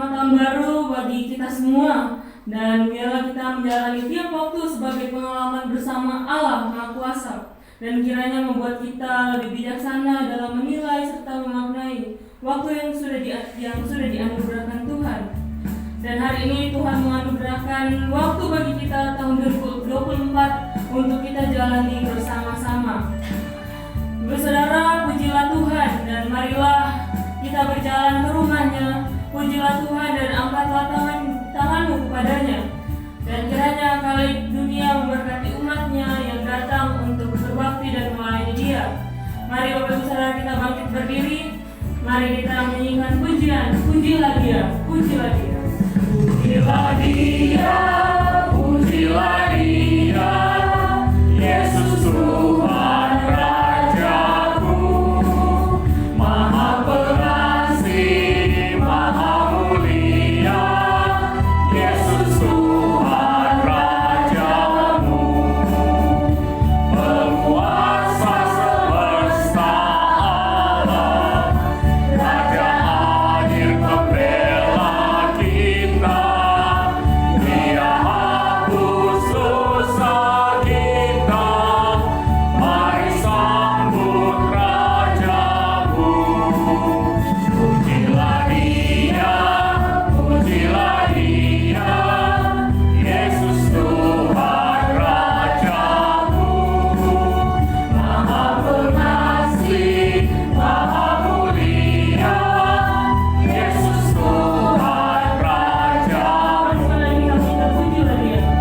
Selamat tahun baru bagi kita semua. Dan biarlah kita menjalani tiap waktu sebagai pengalaman bersama Allah Maha Kuasa. Dan kiranya membuat kita lebih bijaksana dalam menilai serta memaknai waktu yang sudah dianugerahkan Tuhan. Dan hari ini Tuhan menganugerahkan waktu bagi kita tahun 2024 untuk kita jalani bersama-sama. Saudara, pujilah Tuhan dan marilah kita berjalan ke rumahnya. Pujilah Tuhan dan angkatlah tanganmu kepadanya. Dan kiranya kali dunia memberkati umatnya yang datang untuk berbakti dan melayani Dia. Mari Bapak Ibu Saudara kita bangkit berdiri. Mari kita menyanyikan pujian. Pujilah Dia, pujilah Dia. Pujilah Dia, pujilah Dia, Yesus Tuhan Rajaku, Maha Pengasih, Maha Mulia, Yesus Tuhan Rajamu, Penguasa semesta alam, Raja adil pembela kita. Dia hapus dosa kita, mari sambut Rajamu. Pujilah Dia, pujilah Dia, Yesus Tuhan Rajamu, Maha Pengasih, Maha Mulia, Yesus Tuhan Rajamu. Pujilah Dia.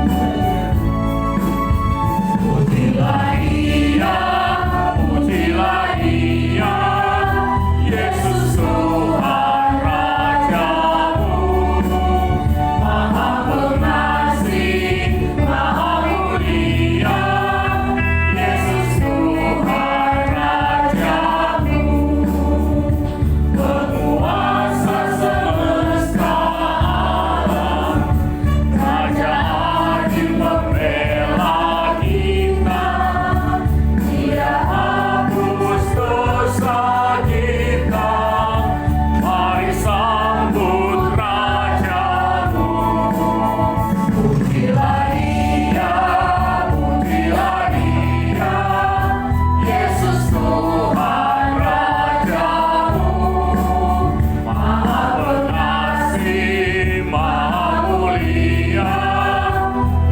Pujilah Dia, pujilah Dia, Yesus Tuhan Rajamu, Maha Pengasih, Maha Mulia, Yesus Tuhan Rajamu, Penguasa semesta alam, Raja adil membela kita. Dia hapus dosa kita, mari sambut Rajamu. Pujilah Dia, pujilah Dia, Yesus Tuhan Rajamu, Maha Pengasih, Maha Mulia,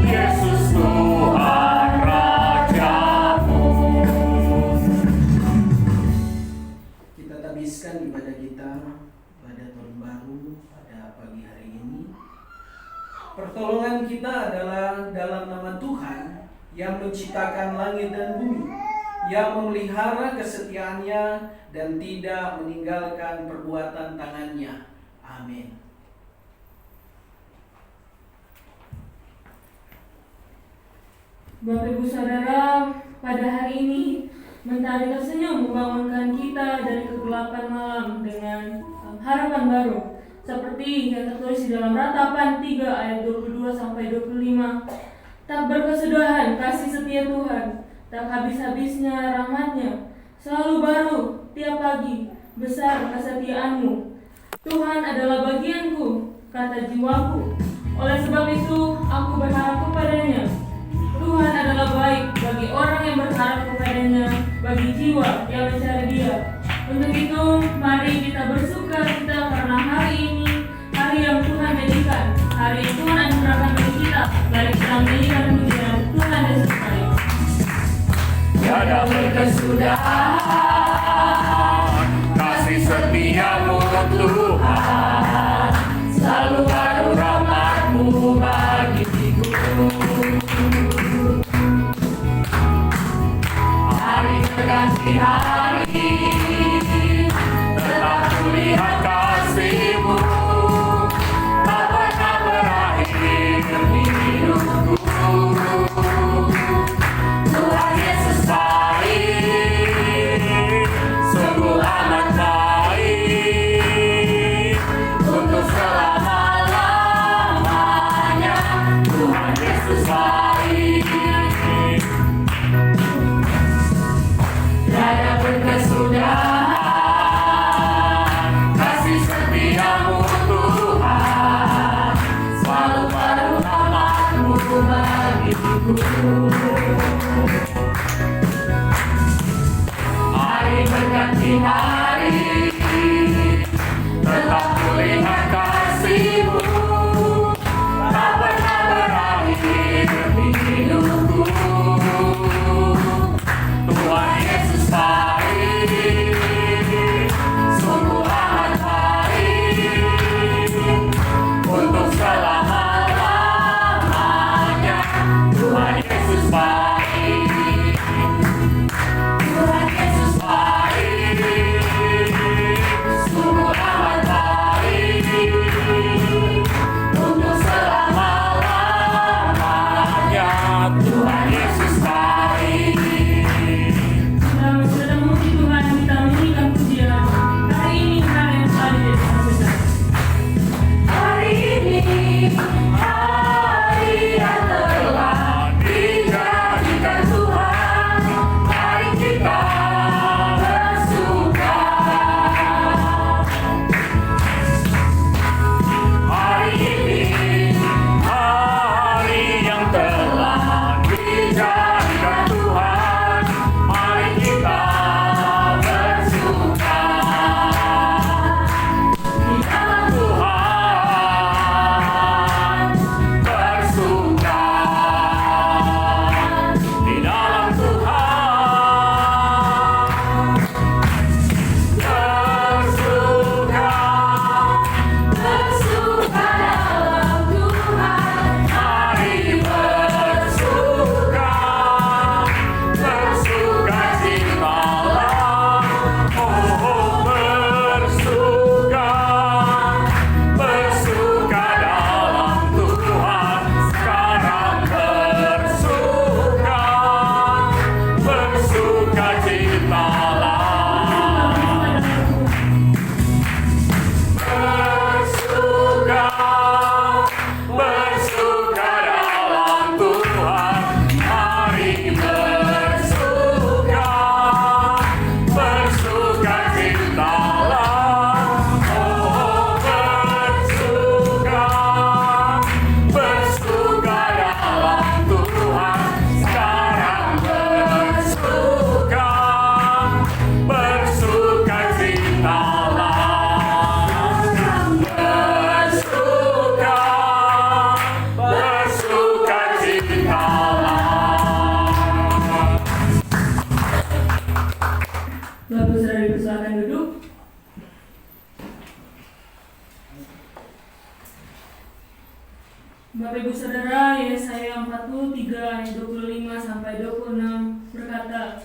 Yesus Tuhan Rajamu. Kita tabiskan ibadah kita pada tahun baru pada pagi hari ini. Pertolongan kita adalah dalam nama Tuhan yang menciptakan langit dan bumi, yang memelihara kesetiaannya dan tidak meninggalkan perbuatan tangannya. Amin. Bapak Ibu Saudara, pada hari ini mentari tersenyum membangunkan kita dari kegelapan malam dengan harapan baru. Seperti yang tertulis di dalam Ratapan 3 ayat 22 sampai 25. Tak berkesudahan kasih setia Tuhan, tak habis-habisnya rahmat-Nya. Selalu baru tiap pagi, besar kesetiaan-Mu. Tuhan adalah bagianku, kata jiwaku. Oleh sebab itu, aku berharap kepadanya. Tuhan adalah baik bagi orang yang berharap kepadanya, bagi jiwa yang mencari Dia. Untuk itu, mari kita bersuka cita karena hari ini, hari yang Tuhan jadikan, hari yang Tuhan anugerahkan bagi kita. Mari kita menyanyikan pujian Tuhan Yesus baik. Tiada berkesudahan kasih setia-Mu Tuhan, selalu baru rahmat-Mu bagiku. Hari berganti hari, tetap kulihat kasih-Mu, tak pernah berakhir di hidupku. Tuhan Yesus baik, sungguh amat baik, untuk selama-lamanya. Tuhan Yesus baik. Tiada berkesudahan Hari berganti hari, tetap kulihat kasih-Mu, tak pernah berakhir di hidupku. Tuhan Yesus baik, sungguh amat baik, untuk selama-lamanya. Tuhan Yesus baik, Tuhan Yesus baik, sungguh amat baik, untuk selama-lamanya. Tuhan Yesus baik. Sudah memuji Tuhan, kita menyanyikan pujian. Hari ini hari yang telah dijadikan. Hari ini hari yang telah dijadikan Tuhan, mari kita bersuka. Hari ini hari yang telah dijadikan Tuhan, mari kita bersuka. Di dalam Tuhan bersuka, di dalam Tuhan bersuka, bersuka dalam Tuhan, mari bersuka, bersuka citalah, oh bersuka, bersuka dalam Tuhan, sekarang bersuka, bersuka citalah. Bersuka, bersuka dalam Tuhan, mari bersuka, bersuka citalah, oh bersuka, bersuka dalam Tuhan, sekarang bersuka, bersuka citalah. Bersuka, bersuka citalah. Bapak saudara dipersilakan duduk. Bapak Ibu Saudara, Yesaya 43 ayat 25 sampai 26 berkata,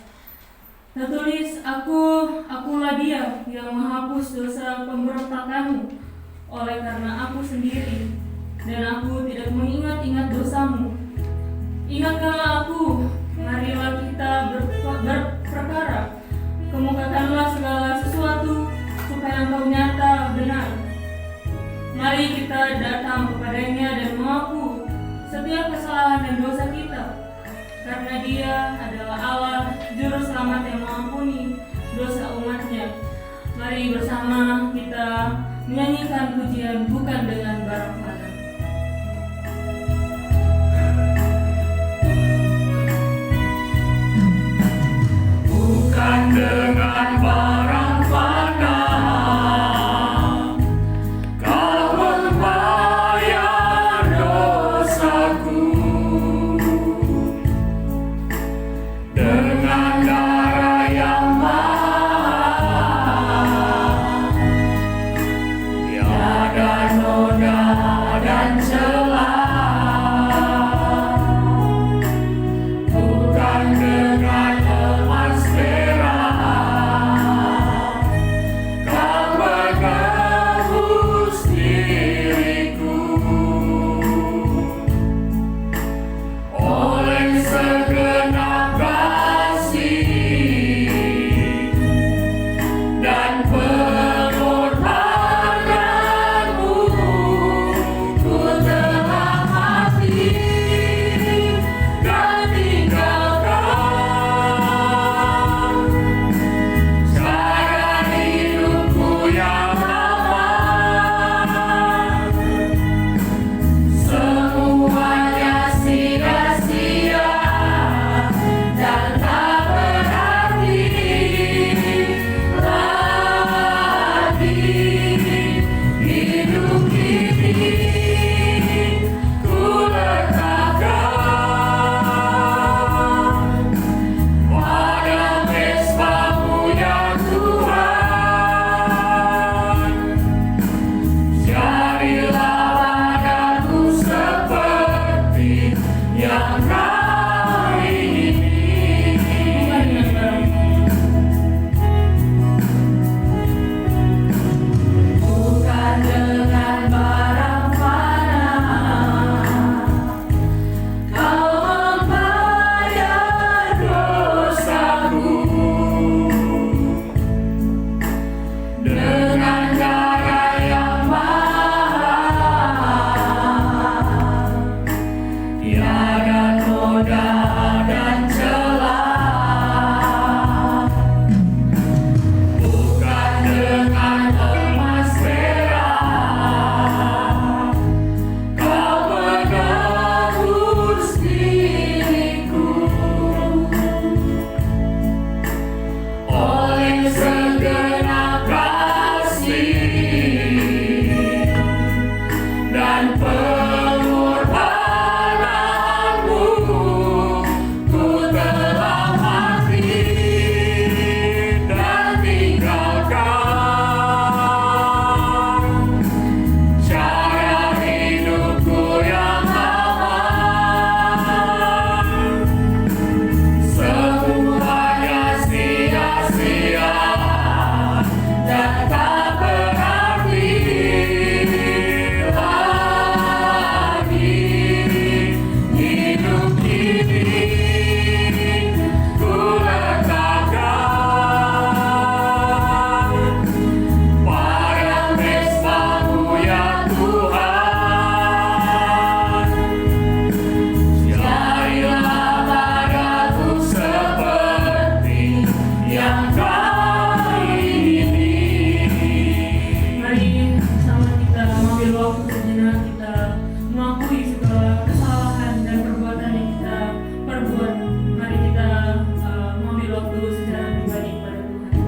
tertulis, akulah Dia yang menghapus dosa pemberontakanmu, oleh karena Aku sendiri, dan Aku tidak mengingat-ingat dosamu. Ingatkanlah Aku, marilah kita berperkara, kemukakanlah segala sesuatu, supaya Engkau nyata benar. Mari kita datang kepadanya dan mengaku setiap kesalahan dan dosa kita, karena Dia adalah Allah, Juru Selamat yang mengampuni dosa umat-Nya. Mari bersama kita menyanyikan pujian bukan dengan barang fana. Bukan dengan barang fana Kau membayar dosaku, dengan darah yang mahal, tiada noda dan celah. Bukan dengan emas perak Kau menebus diriku, oleh segenap kasih dan pengorbananmu, ku telah pengorbananmu, ku telah mati dan tinggalkan cara hidupku yang aman. Semuanya sia-sia dan tak berarti lagi. Hidup ini ku letakkan pada mesbah-Mu ya Tuhan. Jadilah padaku seperti yang kali ini. Mari bersama kita mengambil waktu sejenak, kita mengakui segala kesalahan dan perbuatan yang kita perbuat. Mari kita mengambil waktu secara pribadi kepada Tuhan.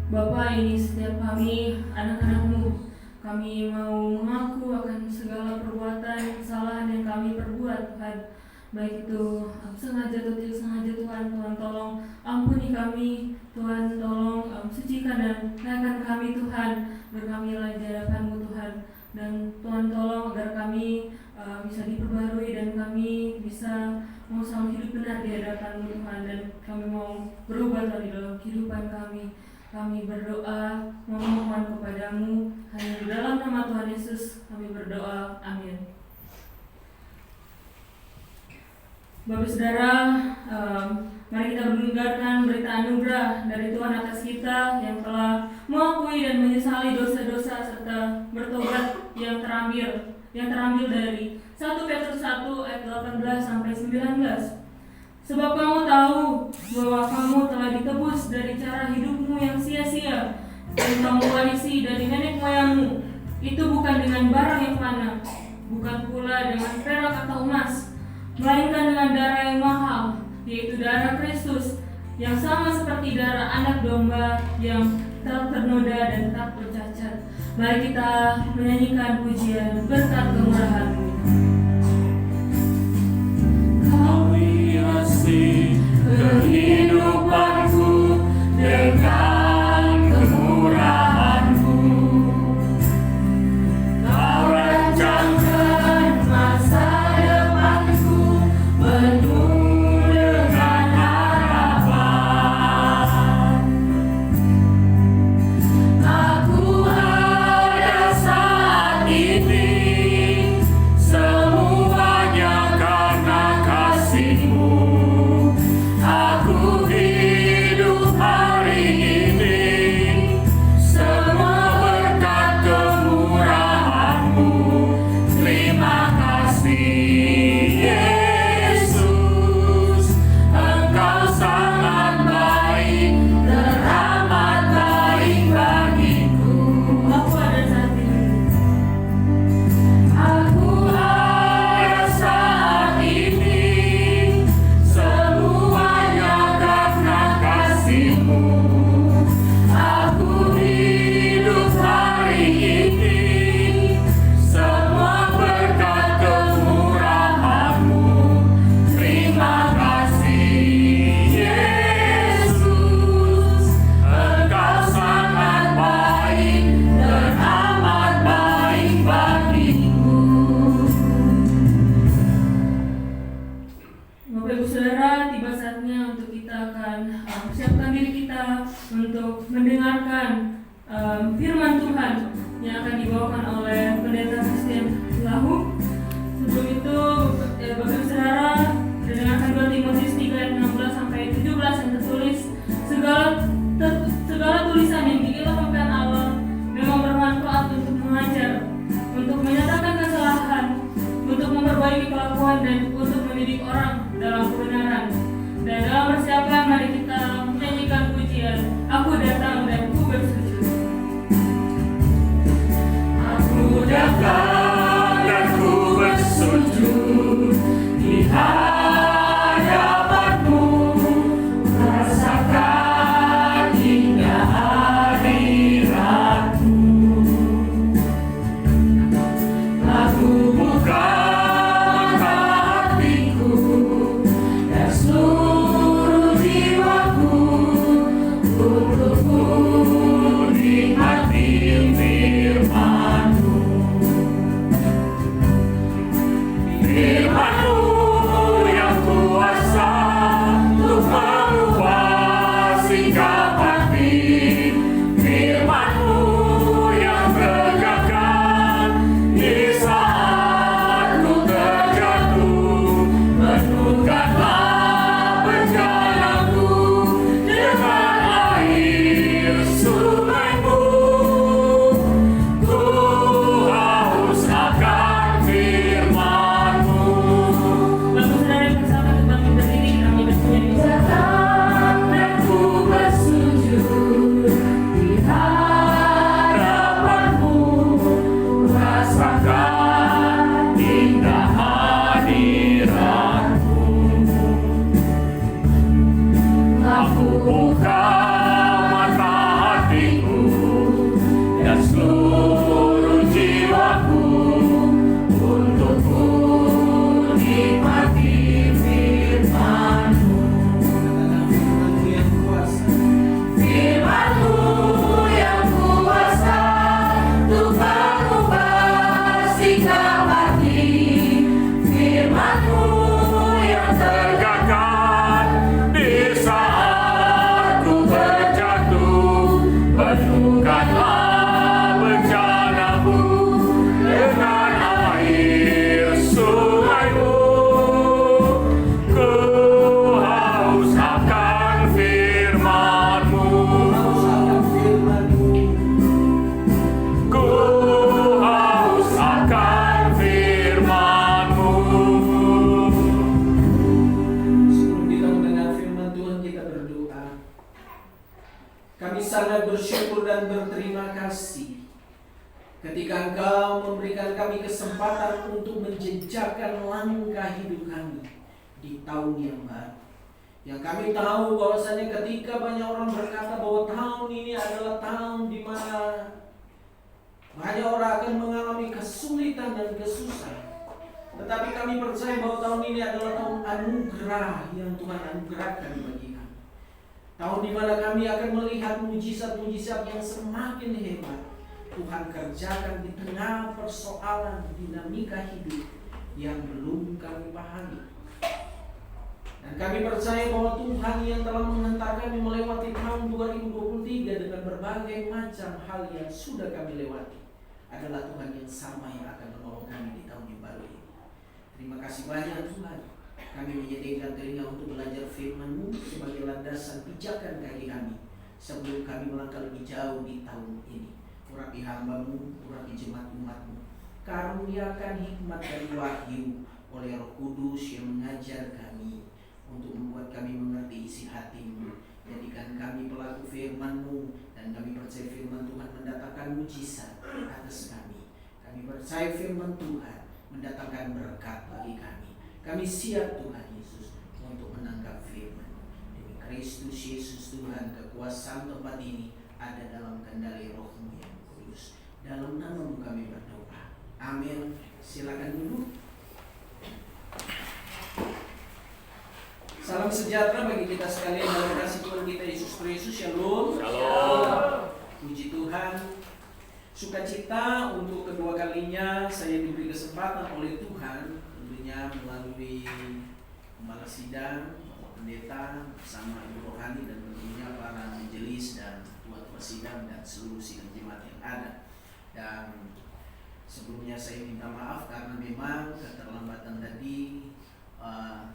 Bapa, ini setiap kami, anak-anak-Mu, kami mau mengaku akan segala perbuatan kesalahan yang kami perbuat, Tuhan. Baik itu sengaja atau tidak sengaja, Tuhan. Tuhan tolong ampuni kami, Tuhan tolong sucikan dan naikkan kami, Tuhan. Berkamilah di hadapan-Mu, Tuhan. Dan Tuhan tolong agar kami bisa diperbarui dan kami bisa mau selalu hidup benar di hadapan-Mu, Tuhan. Dan kami mau berubah Tuhan di dalam kehidupan kami. Kami berdoa memohon kepadamu hanya di dalam nama Tuhan Yesus kami berdoa, amin. Bapak Saudara, mari kita mendengarkan berita anugerah dari Tuhan atas kita yang telah mengakui dan menyesali dosa-dosa serta bertobat yang terambil dari 1 Petrus 1 ayat 18 sampai 19. Sebab kamu tahu bahwa kamu telah ditebus dari cara hidupmu yang sia-sia dan kamu warisi dari nenek moyangmu. Itu bukan dengan barang yang fana, bukan pula dengan perak atau emas, melainkan dengan darah yang mahal, yaitu darah Kristus, yang sama seperti darah anak domba yang tak ternoda dan tak bercacat. Mari kita menyanyikan pujian berkat kemurahan-Mu. Kau hiasi kehidupanku dengan kemurahan-Mu. Kau rancangkan masa depanku penuh dengan harapan. Aku ada saat ini, semuanya karena kasih-Mu. Aku hidup hari ini, semua berkat kemurahan-Mu. Terima kasih Yesus, Engkau sangat baik, teramat baik bagiku. Aku ada saat ini. Aku ada saat ini, semuanya karena kasih-Mu. Aku hidup hari ini, semua berkat kemurahan-Mu. Terima kasih Yesus, Engkau sangat baik, teramat baik bagiku. Bapak Ibu Saudara, tiba saatnya untuk kita akan persiapkan diri kita untuk mendengarkan firman Tuhan yang akan dibawakan oleh Pendeta Christian Lahu. Sebelum itu, Bapak Ibu Saudara, dengarkan 2 Timotius 3 ayat 16 sampai 17 yang tertulis, segala tulisan yang diilhamkan Allah memang bermanfaat untuk mengajar, untuk menyatakan kesalahan, untuk memperbaiki kelakuan dan untuk mendidik orang dalam kebenaran. Dan dalam persiapan mari kita menyanyikan pujian Aku Datang dan Ku Bersujud. Aku datang dan ku bersujud di hadapanmu, rasakan indah hadiratmu. Aku buka hatiku dan seluruh jiwaku untuk ku nikmati firman-Mu. Firman-Mu yang kuasa untuk mengubah sikap hati. Firman-Mu yang tegakkan di saat ku terjatuh. Penuhkanlah perjalananku dengan air sungai-Mu. Ku haus akan firman-Mu. Bagus saudara yang bersama kembali berdiri kami bernyanyi. Datang dan ku bersujud di hadapan-Mu, rasakan indah hadirat-Mu. Aku buka mata hatiku dan seluruh jiwaku untuk ku nikmati firman-Mu. Firman-Mu yang kuasa, Firman-Mu yang kuasa untuk mengubah sikap hati. Firman-Mu yang tegakkan di saat ku terjatuh. Penuhkanlah bencanamu dengan air sungai-Mu. Ku haus akan firman-Mu. Ku haus akan firman-Mu. Sebelum kita mendengar firman Tuhan, kita berdoa. Kami sangat bersyukur dan berterima kasih ketika Engkau memberikan kami kesempatan untuk menjejakkan langkah hidup kami di tahun yang baru. Yang kami tahu bahwasanya ketika banyak orang berkata bahwa tahun ini adalah tahun di mana banyak orang akan mengalami kesulitan dan kesusahan. Tetapi kami percaya bahwa tahun ini adalah tahun anugerah yang Tuhan anugerahkan bagi kami. Tahun di mana kami akan melihat mujizat-mujizat yang semakin hebat Tuhan kerjakan di tengah persoalan dinamika hidup yang belum kami pahami. Dan kami percaya bahwa Tuhan yang telah menghantar kami melewati tahun 2023 dengan berbagai macam hal yang sudah kami lewati adalah Tuhan yang sama yang akan menolong kami di tahun yang baru ini. Terima kasih banyak Tuhan. Kami menyediakan telinga untuk belajar firman-Mu sebagai landasan pijakan kaki kami sebelum kami melangkah lebih jauh di tahun ini. Urapi hamba-Mu, urapi jemaat umat-Mu. Karuniakan hikmat dan wahyu oleh Roh Kudus yang mengajar kami untuk membuat kami mengerti isi hati-Mu. Jadikan kami pelaku firman-Mu, dan kami percaya firman Tuhan mendatangkan mujizat atas kami. Kami percaya firman Tuhan mendatangkan berkat bagi kami. Kami siap Tuhan Yesus untuk menangkap firman. Demi Kristus Yesus Tuhan, kekuasaan tempat ini ada dalam kendali Roh-Mu yang kudus. Dalam nama-Mu kami berdoa. Amin. Silakan duduk. Salam sejahtera bagi kita sekalian dalam kasih Tuhan kita Yesus Kristus. Shalom. Shalom. Puji Tuhan. Sukacita untuk kedua kalinya saya diberi kesempatan oleh Tuhan, tentunya melalui Gembala Sidang, Bapak Pendeta bersama Ibu Rohani, dan tentunya para majelis dan ketua sidang dan seluruh sidang jemaat yang ada. Dan sebelumnya saya minta maaf karena memang keterlambatan tadi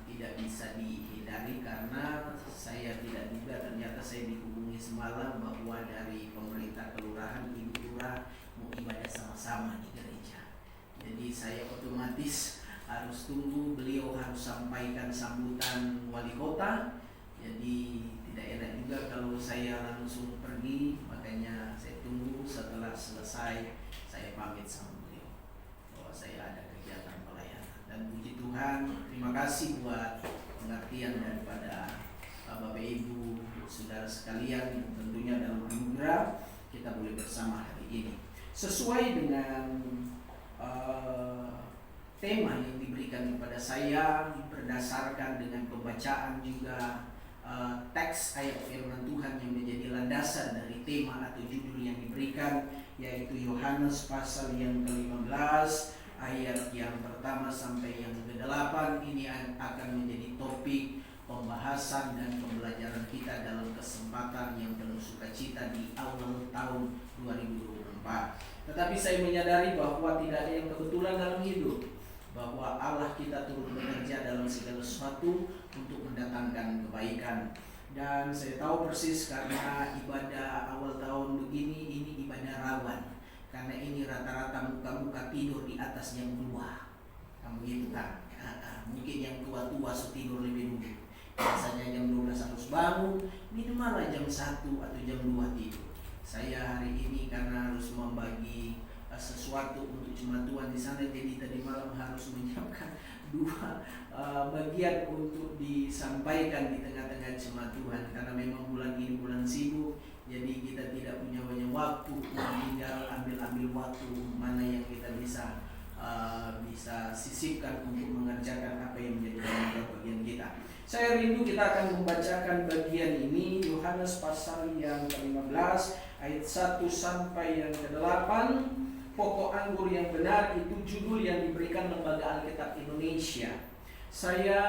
tidak bisa dihindari karena saya tidak duga ternyata saya dihubungi semalam bahwa dari pemerintah kelurahan Ibu Lurah mau ibadah sama-sama di gereja. Jadi saya otomatis harus tunggu beliau harus sampaikan sambutan wali kota Jadi tidak enak juga kalau saya langsung pergi, makanya saya tunggu setelah selesai saya pamit sama beliau bahwa saya ada kegiatan pelayanan. Dan puji Tuhan, terima kasih buat pengertian daripada Bapak Ibu saudara sekalian yang tentunya dalam anugerah kita boleh bersama hari ini sesuai dengan tema yang diberikan kepada saya berdasarkan dengan pembacaan juga teks ayat firman Tuhan yang menjadi landasan dari tema atau judul yang diberikan, yaitu Yohanes pasal yang ke-15 ayat yang pertama sampai yang ke-8. Ini akan menjadi topik pembahasan dan pembelajaran kita dalam kesempatan yang penuh sukacita di awal tahun 2024. Tetapi saya menyadari bahwa tidak ada yang kebetulan dalam hidup, bahwa Allah kita turut bekerja dalam segala sesuatu untuk mendatangkan kebaikan. Dan saya tahu persis karena ibadah awal tahun begini, ini ibadah rawan. Karena ini rata-rata muka-muka tidur di atas jam 2. Kamu gitu kan? Mungkin yang tua-tua tidur lebih dulu. Biasanya jam 12 harus bangun, minimal jam 1 atau jam 2 tidur. Saya hari ini karena harus membagi sesuatu untuk jemaat Tuhan di sana, jadi tadi malam harus menyiapkan 2 bagian untuk disampaikan di tengah-tengah jemaat Tuhan. Karena memang bulan ini bulan sibuk, jadi kita tidak punya banyak waktu, tinggal ambil waktu mana yang kita bisa sisipkan untuk mengerjakan apa yang menjadi bagian kita. Saya rindu kita akan membacakan bagian ini, Yohanes pasal yang ke-15 ayat 1 sampai yang ke-8. Pokok anggur yang benar, itu judul yang diberikan Lembaga Alkitab Indonesia. Saya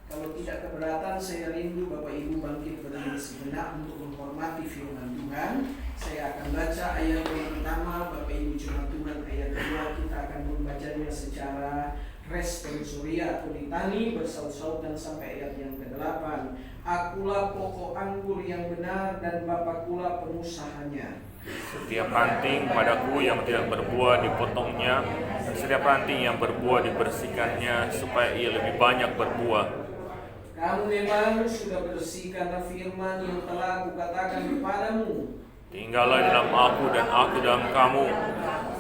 kalau tidak keberatan, saya rindu Bapak Ibu bangkit berdiri sejenak untuk menghormati firman Tuhan. Saya akan baca ayat yang pertama, Bapak Ibu jemaat Tuhan, ayat 2 kita akan membacanya secara responsoria atau litani bersaut-sautan sampai ayat yang ke-8. Akulah pokok anggur yang benar dan Bapakulah pengusahanya. Setiap ranting padaku yang tidak berbuah dipotongnya, dan setiap ranting yang berbuah dibersihkannya, supaya ia lebih banyak berbuah. Kamu memang sudah bersih karena firman yang telah kukatakan kepadamu. Tinggallah dalam aku dan aku dalam kamu.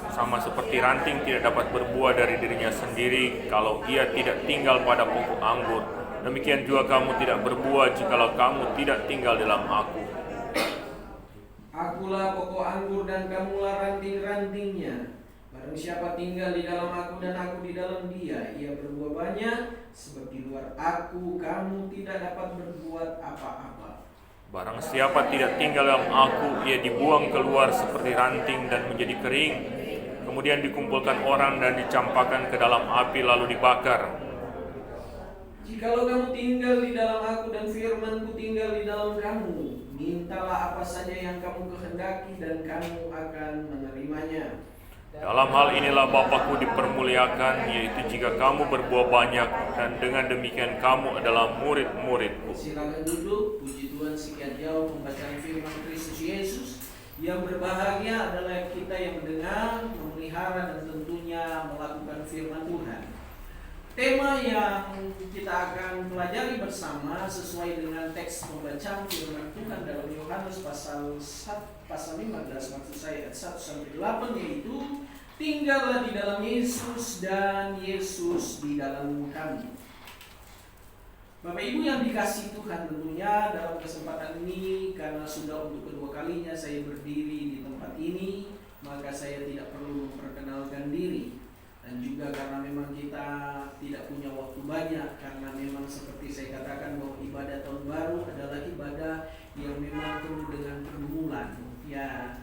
Sama seperti ranting tidak dapat berbuah dari dirinya sendiri kalau ia tidak tinggal pada pokok anggur, demikian juga kamu tidak berbuah jikalau kamu tidak tinggal dalam aku. Akulah pokok anggur dan kamulah ranting-rantingnya. Barang siapa tinggal di dalam aku dan aku di dalam dia, ia berbuah banyak, sebab di luar aku kamu tidak dapat berbuat apa-apa. Barang siapa tidak tinggal dalam aku, ia dibuang keluar seperti ranting dan menjadi kering, kemudian dikumpulkan orang dan dicampakkan ke dalam api lalu dibakar. Jikalau kamu tinggal di dalam aku dan firman-Ku tinggal di dalam kamu, mintalah apa saja yang kamu kehendaki dan kamu akan menerimanya. Dalam hal inilah Bapa-Ku dipermuliakan, yaitu jika kamu berbuah banyak, dan dengan demikian kamu adalah murid-murid-Ku. Silakan duduk. Puji Tuhan, sekian jauh pembacaan firman Kristus Yesus. Yang berbahagia adalah kita yang mendengar, memelihara, dan tentunya melakukan firman Tuhan. Tema yang kita akan pelajari bersama sesuai dengan teks pembacaan firman Tuhan dalam Yohanes pasal 15 maksud saya ayat 1 sampai 8, yaitu tinggallah di dalam Yesus dan Yesus di dalam kami. Bapak Ibu yang dikasihi Tuhan, tentunya dalam kesempatan ini karena sudah untuk kedua kalinya saya berdiri di tempat ini, maka saya tidak perlu memperkenalkan diri. Dan juga karena memang kita tidak punya waktu banyak, karena memang seperti saya katakan bahwa ibadah tahun baru adalah ibadah yang memang penuh dengan pergumulan. Ya,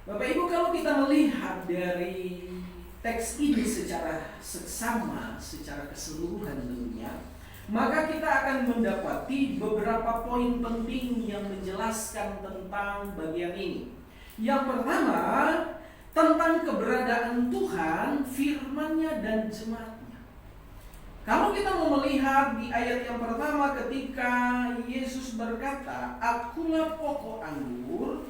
Bapak Ibu, kalau kita melihat dari teks ini secara seksama, secara keseluruhan tentunya, maka kita akan mendapati beberapa poin penting yang menjelaskan tentang bagian ini. Yang pertama, tentang keberadaan Tuhan, firman-Nya dan jemaat-Nya. Kalau kita mau melihat di ayat yang pertama ketika Yesus berkata, Akulah pokok anggur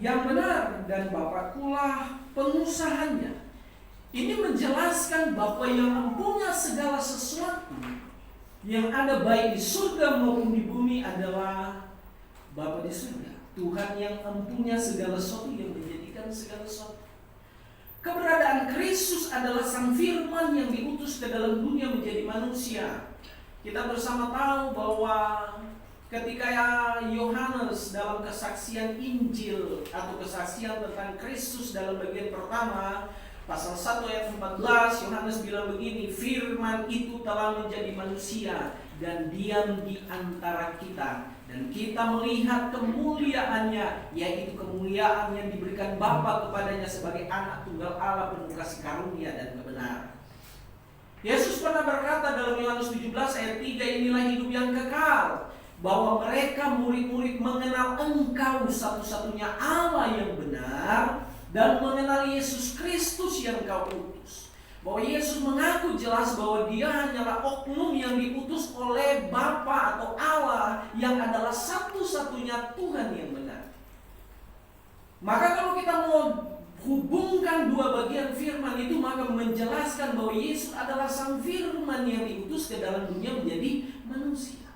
yang benar dan Bapakulah pengusahanya. Ini menjelaskan bahwa yang mempunyai segala sesuatu yang ada baik di surga maupun di bumi adalah Bapa di surga. Tuhan yang empunya segala sesuatu, yang menjadikan segala sesuatu. Keberadaan Kristus adalah Sang Firman yang diutus ke dalam dunia menjadi manusia. Kita bersama tahu bahwa ketika Yohanes dalam kesaksian Injil atau kesaksian tentang Kristus dalam bagian pertama, pasal 1 ayat 14, Yohanes bilang begini, firman itu telah menjadi manusia dan diam di antara kita. Dan kita melihat kemuliaannya, yaitu kemuliaan yang diberikan Bapa kepadanya sebagai anak tunggal Allah penuh kasih karunia dan kebenaran. Yesus pernah berkata dalam Yohanes 17 ayat 3, inilah hidup yang kekal, bahwa mereka murid-murid mengenal Engkau satu-satunya Allah yang benar, dan mengenal Yesus Kristus yang Kau utus. Bahwa Yesus mengaku jelas bahwa dia hanyalah oknum yang diutus oleh Bapa atau Allah yang adalah satu-satunya Tuhan yang benar. Maka kalau kita mau hubungkan dua bagian firman itu, maka menjelaskan bahwa Yesus adalah Sang Firman yang diutus ke dalam dunia menjadi manusia.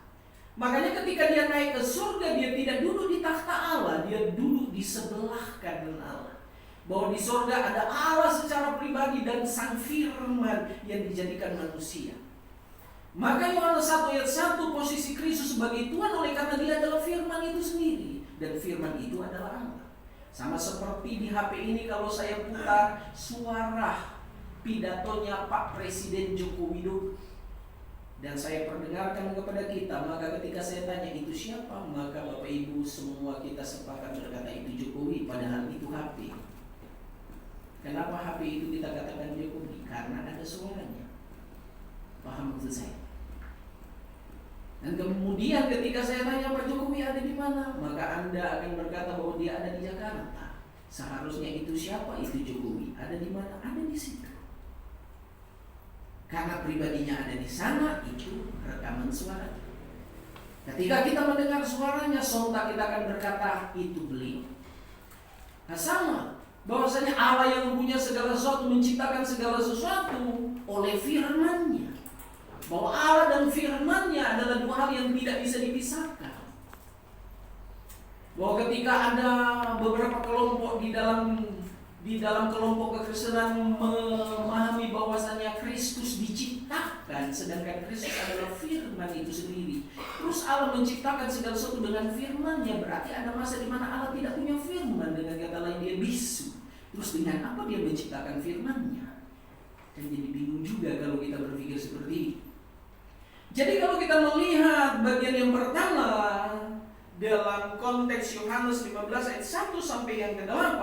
Makanya ketika dia naik ke surga, dia tidak duduk di takhta Allah, dia duduk di sebelah kanan Allah. Bahwa di surga ada Allah secara pribadi dan Sang Firman yang dijadikan manusia. Maka Yohanes 1 ayat 1, posisi Kristus sebagai Tuhan oleh karena dia adalah firman itu sendiri. Dan firman itu adalah Allah. Sama seperti di HP ini kalau saya putar suara pidatonya Pak Presiden Joko Widodo dan saya perdengarkan kepada kita, maka ketika saya tanya itu siapa, maka Bapak Ibu semua kita sepakat berkata itu Jokowi, padahal itu HP. Kenapa HP itu kita katakan Jokowi? Karena ada suaranya. Paham maksud saya? Dan kemudian ketika saya tanya Pak Jokowi ada di mana, maka Anda akan berkata bahwa dia ada di Jakarta. Seharusnya itu siapa? Itu Jokowi. Ada di mana? Ada di situ. Karena pribadinya ada di sana, itu rekaman suara. Ketika kita mendengar suaranya, sontak kita akan berkata itu beliau. Nah sama, bahwasanya Allah yang mempunyai segala sesuatu menciptakan segala sesuatu oleh firman-Nya. Bahwa Allah dan firman-Nya adalah dua hal yang tidak bisa dipisahkan. Bahwa ketika ada beberapa kelompok di dalam kelompok kekristenan memahami bahwasanya Kristus diciptakan, sedangkan Kristus adalah firman itu sendiri. Terus Allah menciptakan segala sesuatu dengan firman-Nya, berarti ada masa di mana Allah tidak punya firman, dengan kata lain dia bisu. Terus dengan apa dia menciptakan firman-Nya? Dan jadi bingung juga kalau kita berpikir seperti itu. Jadi kalau kita melihat bagian yang pertama dalam konteks Yohanes 15 ayat 1 sampai yang ke-8,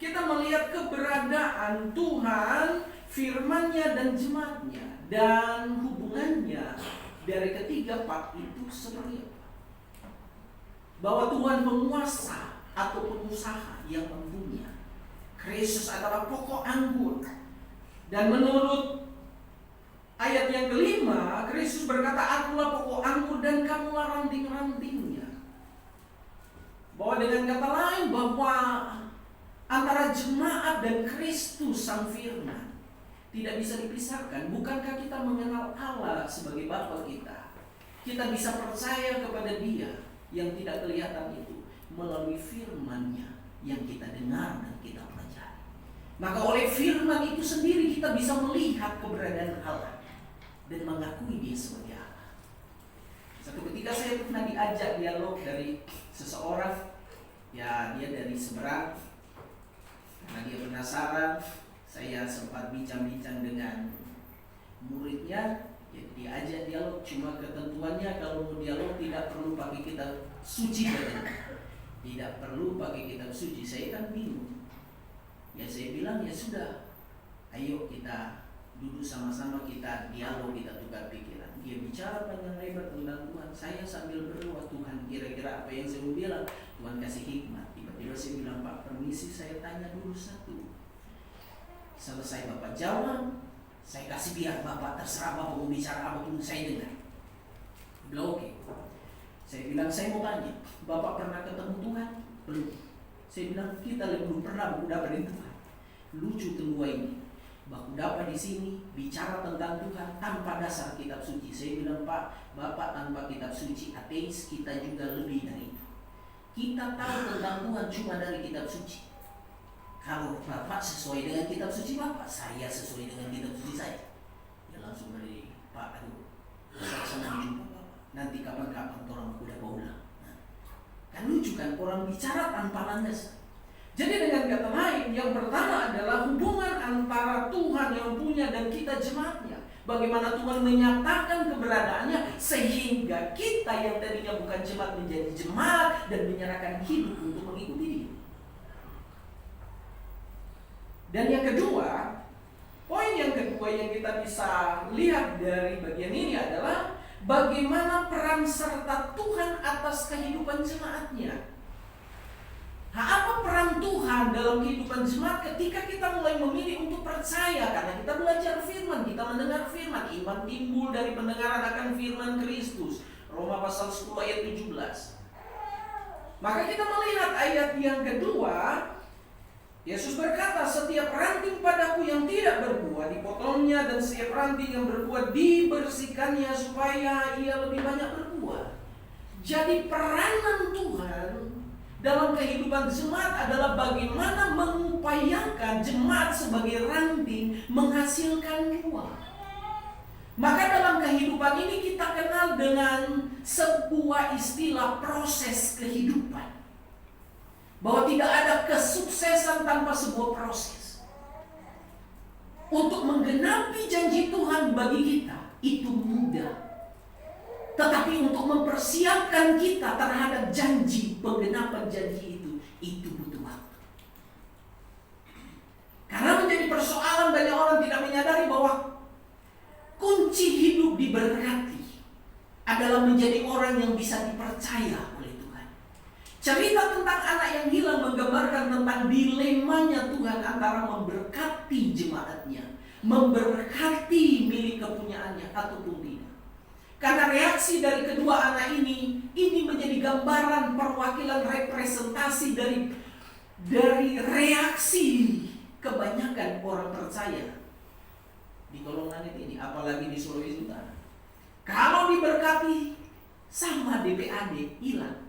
kita melihat keberadaan Tuhan, firman-Nya dan jemaat-Nya, dan hubungannya dari ketiga part itu seperti apa? Bahwa Tuhan penguasa atau pengusaha yang mempunyai. Kristus adalah pokok anggur. Dan menurut ayat yang kelima, Kristus berkata, akulah pokok anggur dan kamulah ranting-rantingnya. Bahwa dengan kata lain, bahwa antara jemaat dan Kristus Sang Firman tidak bisa dipisahkan. Bukankah kita mengenal Allah sebagai Bapa kita? Kita bisa percaya kepada Dia yang tidak kelihatan itu melalui firman-Nya yang kita dengar dan kita pelajari. Maka oleh firman itu sendiri kita bisa melihat keberadaan Allah dan mengakui Dia sebagai Allah. Satu ketika saya pernah diajak dialog dari seseorang, ya dia dari seberang, karena dia penasaran. Saya sempat bincang-bincang dengan muridnya, ya diajak dialog. Cuma ketentuannya kalau mau dialog tidak perlu pakai kitab suci katanya. Tidak perlu pakai kitab suci. Saya kan bingung. Ya saya bilang ya sudah, ayo kita duduk sama-sama, kita dialog, kita tukar pikiran. Dia bicara panjang lebar tentang Tuhan. Saya sambil berdoa, Tuhan kira-kira apa yang saya mau bilang, Tuhan kasih hikmat. Tiba-tiba saya bilang, Pak permisi saya tanya dulu satu. Selesai Bapak jawab, saya kasih biar Bapak terserah Bapak mau bicara apapun saya dengar. Bilang oke. Saya bilang saya mau tanya, Bapak pernah ketemu Tuhan? Belum. Saya bilang kita belum pernah dapetin Tuhan. Lucu kedua ini. baku dapat di sini bicara tentang Tuhan tanpa dasar kitab suci. Saya bilang, Pak, Bapak tanpa kitab suci ateis, kita juga lebih dari itu. Kita tahu tentang Tuhan cuma dari kitab suci. Kalau Bapak sesuai dengan kitab suci Bapak, saya sesuai dengan kitab suci saya. Ya langsung dari Pak, aduh, saya senang jumpa Bapak. Nanti kapan-kapan orang udah ulang. Nah, kan lucu kan, orang bicara tanpa landasan. Jadi dengan kata lain, yang pertama adalah hubungan antara Tuhan yang punya dan kita jemaatnya. Bagaimana Tuhan menyatakan keberadaannya sehingga kita yang tadinya bukan jemaat menjadi jemaat dan menyerahkan hidup untuk mengikuti Dia. Dan yang kedua, poin yang kedua yang kita bisa lihat dari bagian ini adalah bagaimana peran serta Tuhan atas kehidupan jemaatnya. Apa peran Tuhan dalam kehidupan jemaat ketika kita mulai memilih untuk percaya? Karena kita belajar firman, kita mendengar firman. Iman timbul dari pendengaran akan firman Kristus. Roma pasal 10 ayat 17. Maka kita melihat ayat yang kedua. Yesus berkata, setiap ranting padaku yang tidak berbuah dipotongnya, dan setiap ranting yang berbuah dibersihkannya supaya ia lebih banyak berbuah. Jadi peranan Tuhan dalam kehidupan jemaat adalah bagaimana mengupayakan jemaat sebagai ranting menghasilkan buah. Maka dalam kehidupan ini kita kenal dengan sebuah istilah proses kehidupan. Bahwa tidak ada kesuksesan tanpa sebuah proses. Untuk menggenapi janji Tuhan bagi kita itu mudah. Tetapi untuk mempersiapkan kita terhadap janji, penggenapan janji itu butuh waktu. Karena menjadi persoalan banyak orang tidak menyadari bahwa kunci hidup diberkati adalah menjadi orang yang bisa dipercaya oleh Tuhan. Cerita tentang anak yang hilang menggambarkan tentang dilemanya Tuhan antara memberkati jemaatnya, memberkati milik kepunyaannya ataupun tidak. Karena reaksi dari kedua anak ini menjadi gambaran perwakilan representasi dari reaksi kebanyakan orang percaya di golongan ini, apalagi di Sulawesi Utara. Kalau diberkati sama DPAD hilang.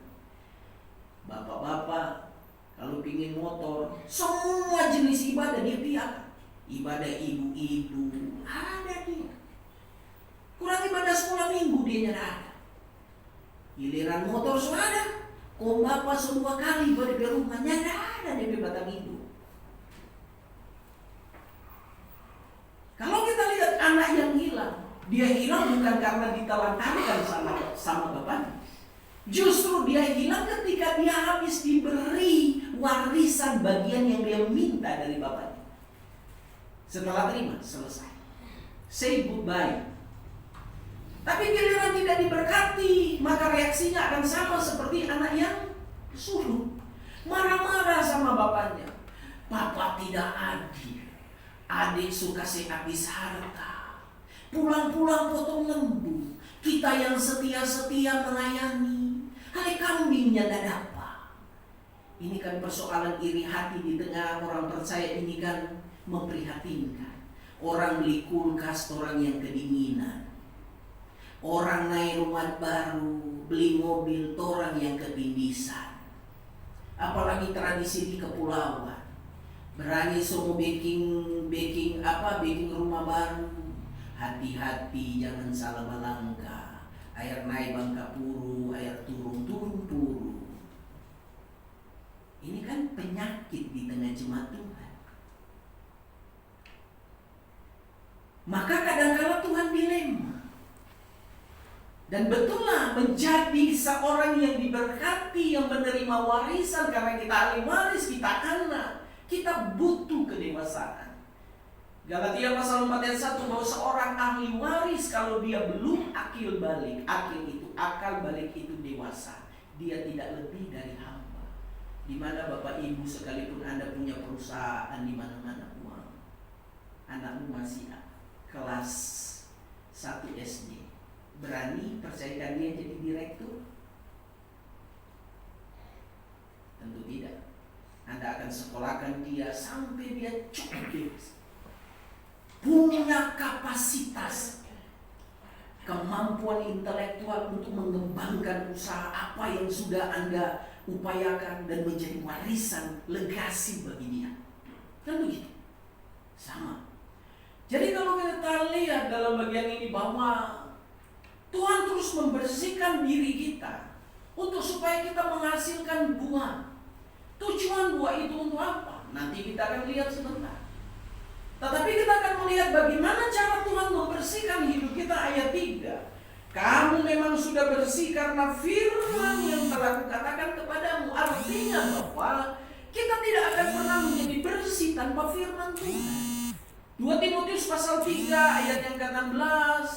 Bapak-bapak kalau pingin motor, semua jenis ibadah dia pihak. Ibadah ibu-ibu ada dia. Kurang ibadah sekolah minggu dia ada. Giliran motor sudah ada. Kok bapak semua kali pada di rumahnya ada DP batang itu. Kalau kita lihat anak yang hilang, dia hilang bukan karena ditelantarkan sama bapaknya. Justru dia hilang ketika dia habis diberi warisan bagian yang dia minta dari bapaknya. Setelah terima, selesai. Say goodbye. Tapi giliran tidak diberkati, maka reaksinya akan sama seperti anak yang sulung. Marah-marah sama bapaknya. Bapak tidak adil. Adik suka habis harta. Pulang-pulang potong lembu. Kita yang setia-setia melayani. Hari kambingnya tidak dapat. Ini kan persoalan iri hati di tengah orang percaya ini kan memprihatinkan. Orang beli kulkas, orang yang kedinginan. Orang naik rumah baru, beli mobil, orang yang ketindisan. Apalagi tradisi di kepulauan. Berani semua baking rumah baru. Hati-hati, jangan salah melangkah. Air naik bangka puru, air turun puru. Ini kan penyakit di tengah jemaat Tuhan. Maka kadang-kala Tuhan dilema. Dan betullah menjadi seorang yang diberkati, yang menerima warisan karena kita ahli waris, kita anak, kita butuh kedewasaan. Galatia pasal 4 ayat 1 bahwa seorang ahli waris kalau dia belum akal balik itu dewasa, dia tidak lebih dari hamba. Di mana Bapak Ibu sekalipun Anda punya perusahaan di mana-mana uang, anakmu masih kelas 1 SD. Berani percayakan dia jadi direktur? Tentu tidak. Anda akan sekolahkan dia sampai dia cukup. punya kapasitas, kemampuan intelektual untuk mengembangkan usaha apa yang sudah Anda upayakan dan menjadi warisan, legasi bagi dia. Kan begitu? Sama. Jadi kalau kita lihat dalam bagian ini bahwa Tuhan terus membersihkan diri kita untuk supaya kita menghasilkan buah. Tujuan buah itu untuk apa? Nanti kita akan lihat sebentar. Tetapi kita akan melihat bagaimana cara Tuhan membersihkan hidup kita. Ayat 3. Kamu memang sudah bersih karena firman yang telah kukatakan kepadamu. Artinya bahwa kita tidak akan pernah menjadi bersih tanpa firman Tuhan. 2 Timotius pasal 3 ayat yang ke-16,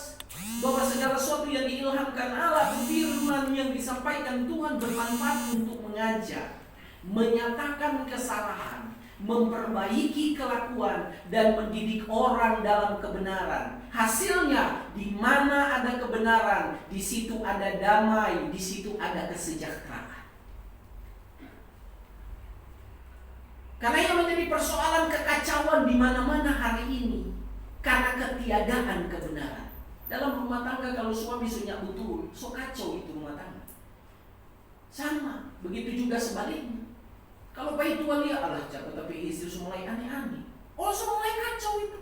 bahwa segala sesuatu yang diilhamkan Allah, firman yang disampaikan Tuhan bermanfaat untuk mengajar, menyatakan kesalahan, memperbaiki kelakuan, dan mendidik orang dalam kebenaran. Hasilnya, di mana ada kebenaran, di situ ada damai, di situ ada kesejahteraan. Karena yang menjadi persoalan kekacauan di mana-mana hari ini karena ketiadaan kebenaran. Dalam rumah tangga kalau suami sunyak betul, so kacau itu rumah tangga. Sama, begitu juga sebaliknya. Kalau bayi tua lihat, alah cakap tapi istri mulai aneh-aneh. Oh, mulai kacau itu.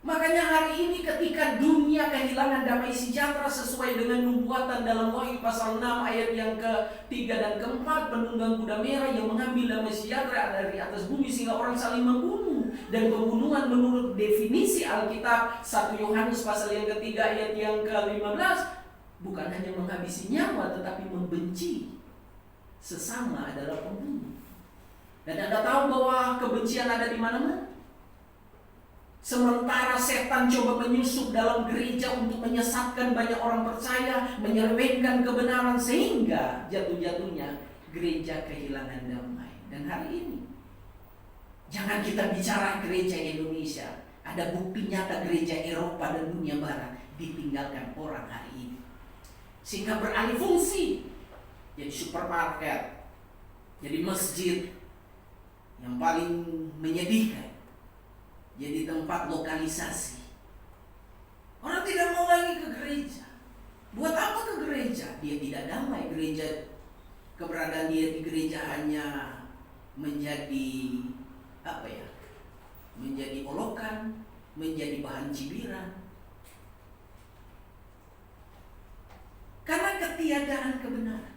Makanya hari ini ketika dunia kehilangan damai sejahtera sesuai dengan nubuatan dalam Wahyu pasal 6 ayat yang ke-3 dan ke-4, penunggang kuda merah yang mengambil damai sejahtera dari atas bumi sehingga orang saling membunuh. Dan pembunuhan menurut definisi Alkitab 1 Yohanes pasal yang ke-3 ayat yang ke-15 bukan hanya menghabisi nyawa tetapi membenci sesama adalah pembunuh. Dan Anda tahu bahwa kebencian ada di mana-mana. Sementara setan coba menyusup dalam gereja untuk menyesatkan banyak orang percaya, menyelewengkan kebenaran sehingga jatuh-jatuhnya gereja kehilangan damai. Dan hari ini jangan kita bicara gereja Indonesia, ada bukti nyata gereja Eropa dan dunia barat ditinggalkan orang hari ini. Sehingga beralih fungsi jadi supermarket, jadi masjid yang paling menyedihkan, jadi tempat lokalisasi. Orang tidak mau lagi ke gereja. Buat apa ke gereja? Dia tidak damai. Gereja, keberadaan dia di gereja hanya menjadi menjadi olokan, menjadi bahan cibiran. Karena ketiadaan kebenaran.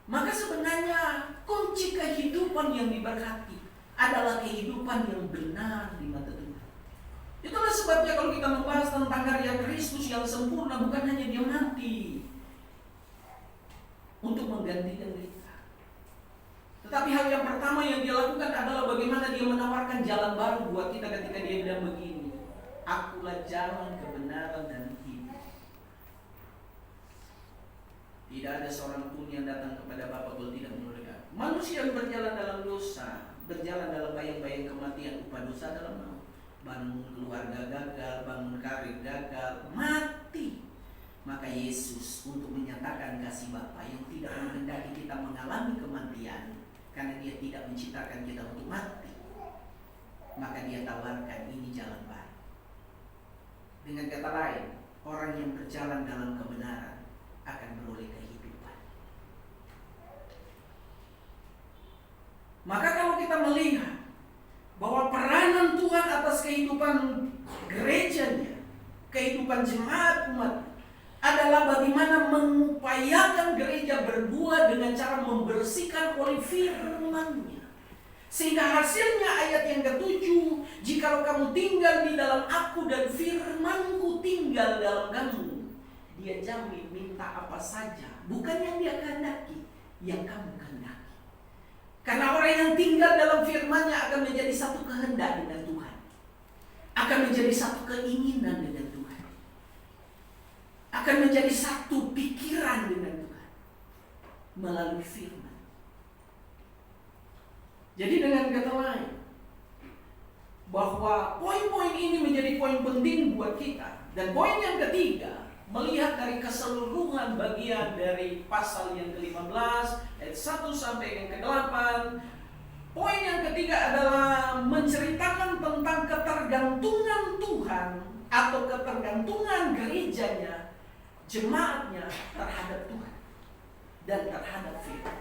Maka sebenarnya kunci kehidupan yang diberkati adalah kehidupan yang benar di mata Tuhan. Itulah sebabnya kalau kita membahas tentang karya Kristus yang sempurna, bukan hanya dia mati untuk menggantikan kita, tetapi hal yang pertama yang dia lakukan adalah bagaimana dia menawarkan jalan baru buat kita ketika dia bilang begini, akulah jalan kebenaran dan hidup. Tidak ada seorang pun yang datang kepada Bapa kalau tidak melalui aku. Manusia yang berjalan dalam dosa, berjalan dalam bayang-bayang kematian, upah dosa dalam maut. Bangun keluarga gagal, bangun karir gagal, mati. Maka Yesus untuk menyatakan kasih Bapa yang tidak menghendaki kita mengalami kematian, karena dia tidak menciptakan kita untuk mati, maka dia tawarkan ini jalan baru. Dengan kata lain, orang yang berjalan dalam kebenaran akan beroleh kehidupan. Maka kalau kita melihat bahwa peranan Tuhan atas kehidupan gerejanya, kehidupan jemaat umat, adalah bagaimana mengupayakan gereja berbuah dengan cara membersihkan oleh firman-Nya. Sehingga hasilnya ayat yang ke-7, jikalau kamu tinggal di dalam aku dan firman-Ku tinggal dalam kamu, dia jamin minta apa saja, bukan yang dia kehendaki, yang kamu kehendaki. Karena orang yang tinggal dalam firman-Nya akan menjadi satu kehendak dengan Tuhan, akan menjadi satu keinginan dengan Tuhan, akan menjadi satu pikiran dengan Tuhan melalui firman. Jadi dengan kata lain, bahwa poin-poin ini menjadi poin penting buat kita. Dan poin yang ketiga, melihat dari keseluruhan bagian dari pasal yang ke-15 ayat 1 sampai yang ke-8, Poin yang ketiga adalah menceritakan tentang ketergantungan Tuhan atau ketergantungan gerejanya, jemaatnya terhadap Tuhan dan terhadap firman.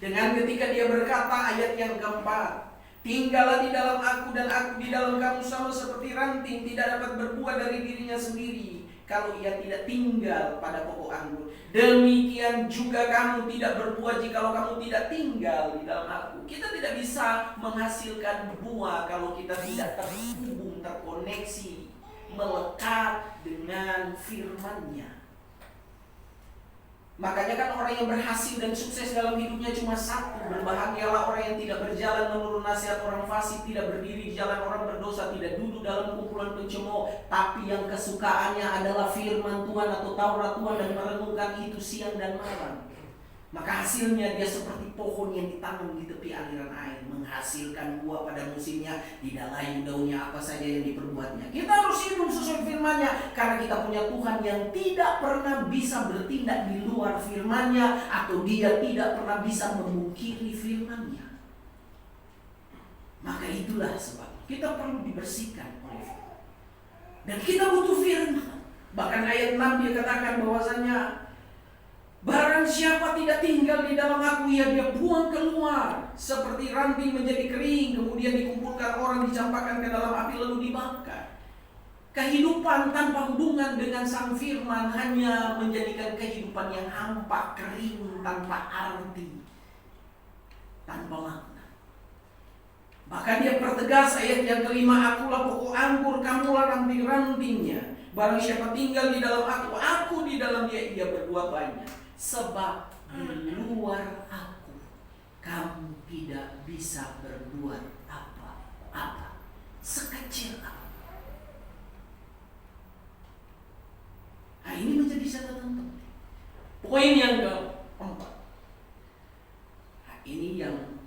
Dengan ketika dia berkata ayat yang keempat, tinggallah di dalam aku dan aku di dalam kamu, sama seperti ranting tidak dapat berbuah dari dirinya sendiri kalau ia tidak tinggal pada pokok anggur. Demikian juga kamu tidak berbuah jikalau kamu tidak tinggal di dalam aku. Kita tidak bisa menghasilkan buah kalau kita tidak terhubung, terkoneksi, melekat dengan firman-Nya. Makanya kan orang yang berhasil dan sukses dalam hidupnya cuma satu. Berbahagialah orang yang tidak berjalan menurut nasihat orang fasik, tidak berdiri di jalan orang berdosa, tidak duduk dalam kumpulan pencemooh, tapi yang kesukaannya adalah firman Tuhan atau Taurat Tuhan dan merenungkan itu siang dan malam. Maka hasilnya dia seperti pohon yang ditanam di tepi aliran air, menghasilkan buah pada musimnya, tidak layu daunnya apa saja yang diperbuatnya. Kita harus hidup sesuai firman-Nya, karena kita punya Tuhan yang tidak pernah bisa bertindak di luar firman-Nya, atau dia tidak pernah bisa memungkiri firman-Nya. Maka itulah sebab kita perlu dibersihkan oleh firman. Dan kita butuh firman. Bahkan ayat 6 dia katakan bahwasanya barang siapa tidak tinggal di dalam aku, ia dia buang keluar seperti ranting menjadi kering, kemudian dikumpulkan orang, dicampakkan ke dalam api lalu dibakar. Kehidupan tanpa hubungan dengan sang firman hanya menjadikan kehidupan yang hampa, kering, tanpa arti, tanpa makna. Bahkan dia pertegas ayat yang kelima, akulah pokok anggur, kamulah ranting-rantingnya. Barang siapa tinggal di dalam aku di dalam dia, ia berbuah banyak. Sebab di luar aku kamu tidak bisa berbuat apa-apa, sekecil apa. Nah, ini menjadi catatan penting. Poin yang keempat. Nah, ini yang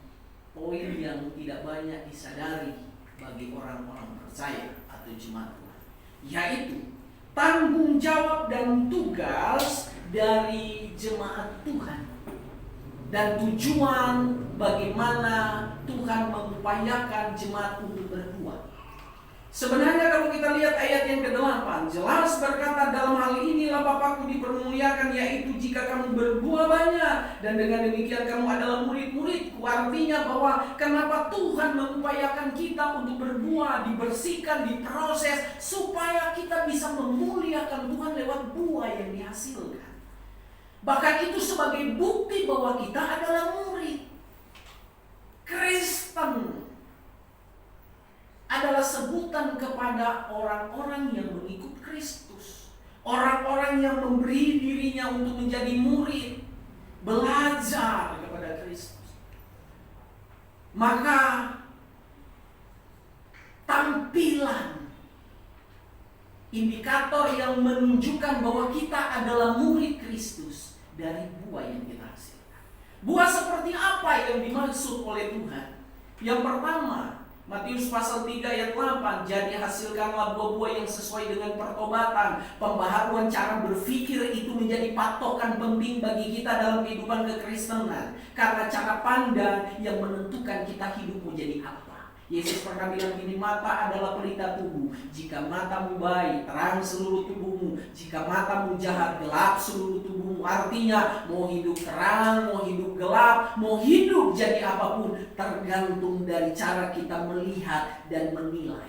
poin yang tidak banyak disadari bagi orang-orang percaya atau jemaat Tuhan, yaitu tanggung jawab dan tugas dari jemaat Tuhan dan tujuan bagaimana Tuhan mengupayakan jemaat untuk berbuah. Sebenarnya kalau kita lihat ayat yang ke-8, jelas berkata, dalam hal inilah Bapakku dipermuliakan, yaitu jika kamu berbuah banyak, dan dengan demikian kamu adalah murid-muridku. Artinya bahwa kenapa Tuhan mengupayakan kita untuk berbuah, dibersihkan, diproses, supaya kita bisa memuliakan Tuhan lewat buah yang dihasilkan. Bahkan itu sebagai bukti bahwa kita adalah murid. Kristen adalah sebutan kepada orang-orang yang mengikut Kristus, orang-orang yang memberi dirinya untuk menjadi murid, belajar kepada Kristus. Maka tampilan, indikator yang menunjukkan bahwa kita adalah murid Kristus dari buah yang kita hasilkan. Buah seperti apa yang dimaksud oleh Tuhan? Yang pertama, Matius pasal 3 ayat 8, jadi hasilkanlah buah-buah yang sesuai dengan pertobatan. Pembaharuan cara berpikir itu menjadi patokan penting bagi kita dalam kehidupan kekristenan, karena cara pandang yang menentukan kita hidup menjadi apa. Yesus pernah bilang gini, mata adalah pelita tubuh. Jika matamu baik, terang seluruh tubuhmu. Jika matamu jahat, gelap seluruh tubuhmu. Artinya mau hidup terang, mau hidup gelap, mau hidup jadi apapun, tergantung dari cara kita melihat dan menilai.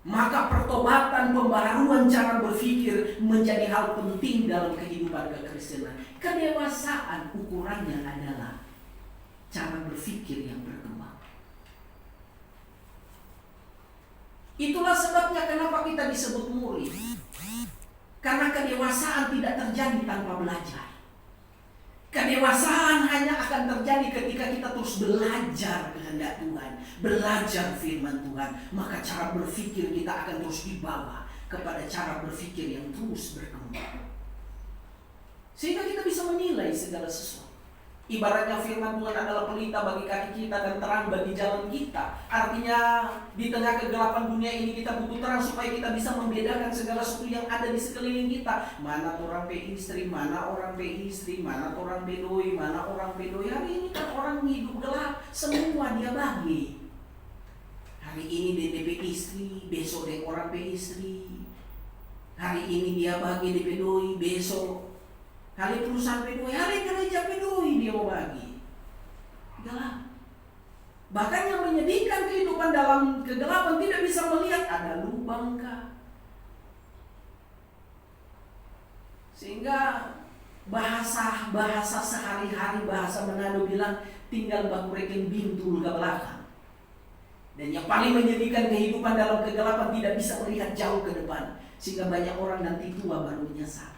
Maka pertobatan, pembaharuan cara berpikir menjadi hal penting dalam kehidupan kekristenan. Kedewasaan ukurannya adalah cara berpikir yang berkembang. Itulah sebabnya kenapa kita disebut murid. Karena kedewasaan tidak terjadi tanpa belajar. Kedewasaan hanya akan terjadi ketika kita terus belajar kehendak Tuhan, belajar firman Tuhan. Maka cara berpikir kita akan terus dibawa kepada cara berpikir yang terus berkembang, sehingga kita bisa menilai segala sesuatu. Ibaratnya firman Tuhan adalah pelita bagi kaki kita dan terang bagi jalan kita. Artinya di tengah kegelapan dunia ini kita butuh terang supaya kita bisa membedakan segala sesuatu yang ada di sekeliling kita. Mana orang pe istri, mana orang pe istri, mana orang bedoi, mana orang bedoi. Hari ini kan orang hidup gelap, semua dia bagi. Hari ini DP istri, besok dia orang pe istri. Hari ini dia bagi DP doi, besok hari perusahaan pedoi, hari gereja pedoi dia mau bagi. Gelap. Bahkan yang menyedihkan kehidupan dalam kegelapan tidak bisa melihat ada lubang kah. Sehingga bahasa sehari-hari, bahasa Manado bilang tinggal baku reken bintul ke belakang. Dan yang paling menyedihkan kehidupan dalam kegelapan tidak bisa melihat jauh ke depan. Sehingga banyak orang nanti tua baru menyesal.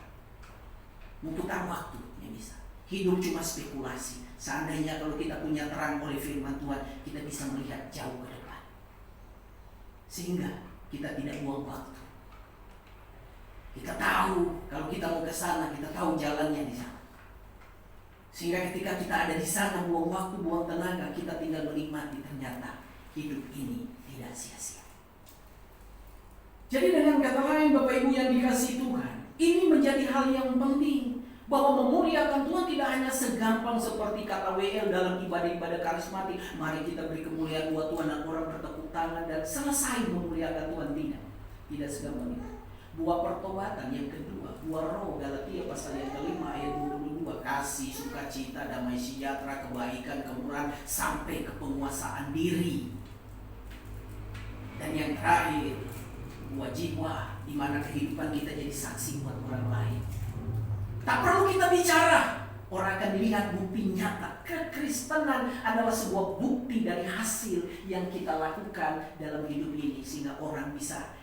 Memputar waktu ya bisa. Hidup cuma spekulasi. Seandainya kalau kita punya terang oleh firman Tuhan, kita bisa melihat jauh ke depan. Sehingga kita tidak buang waktu. Kita tahu kalau kita mau ke sana, kita tahu jalannya di sana. Sehingga ketika kita ada di sana, buang waktu, buang tenaga, kita tinggal menikmati, ternyata hidup ini tidak sia-sia. Jadi dengan kata lain, Bapak Ibu yang dikasihi Tuhan, ini menjadi hal yang penting. Bahwa memuliakan Tuhan tidak hanya segampang seperti kata WL dalam ibadah-ibadah karismatik. Mari kita beri kemuliaan buat Tuhan dan orang bertepuk tangan dan selesai memuliakan Tuhan. Tidak segampang itu. Buah pertobatan yang kedua, buah roh, Galatia pasal yang kelima ayat 22, kasih, sukacita, damai sejahtera, kebaikan, kemurahan, sampai ke penguasaan diri. Dan yang terakhir, buah jiwa, di mana kehidupan kita jadi saksi buat orang lain. Tak perlu kita bicara, orang akan dilihat bukti nyata. Kekristenan adalah sebuah bukti dari hasil yang kita lakukan dalam hidup ini, sehingga orang bisa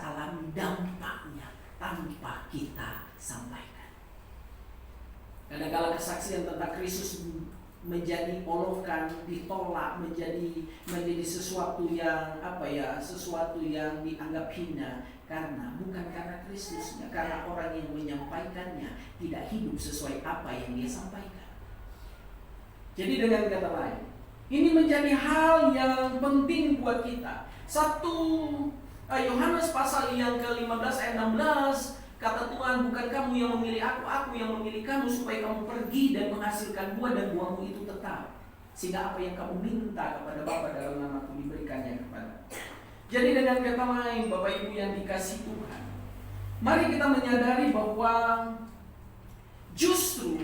alami dampaknya tanpa kita sampaikan. Kadang-kadang kesaksian tentang Kristus menjadi olokan, ditolak, menjadi sesuatu yang sesuatu yang dianggap hina, karena bukan karena Kristusnya, karena orang yang menyampaikannya tidak hidup sesuai apa yang dia sampaikan. Jadi dengan kata lain, ini menjadi hal yang penting buat kita. 1 Yohanes pasal yang ke-15 ayat 16, kata Tuhan, bukan kamu yang memilih aku yang memilih kamu supaya kamu pergi dan menghasilkan buah dan buahmu itu tetap. Sehingga apa yang kamu minta kepada Bapa dalam namaku diberikannya kepada. Jadi dengan kata lain, Bapak Ibu yang dikasihi Tuhan, mari kita menyadari bahwa justru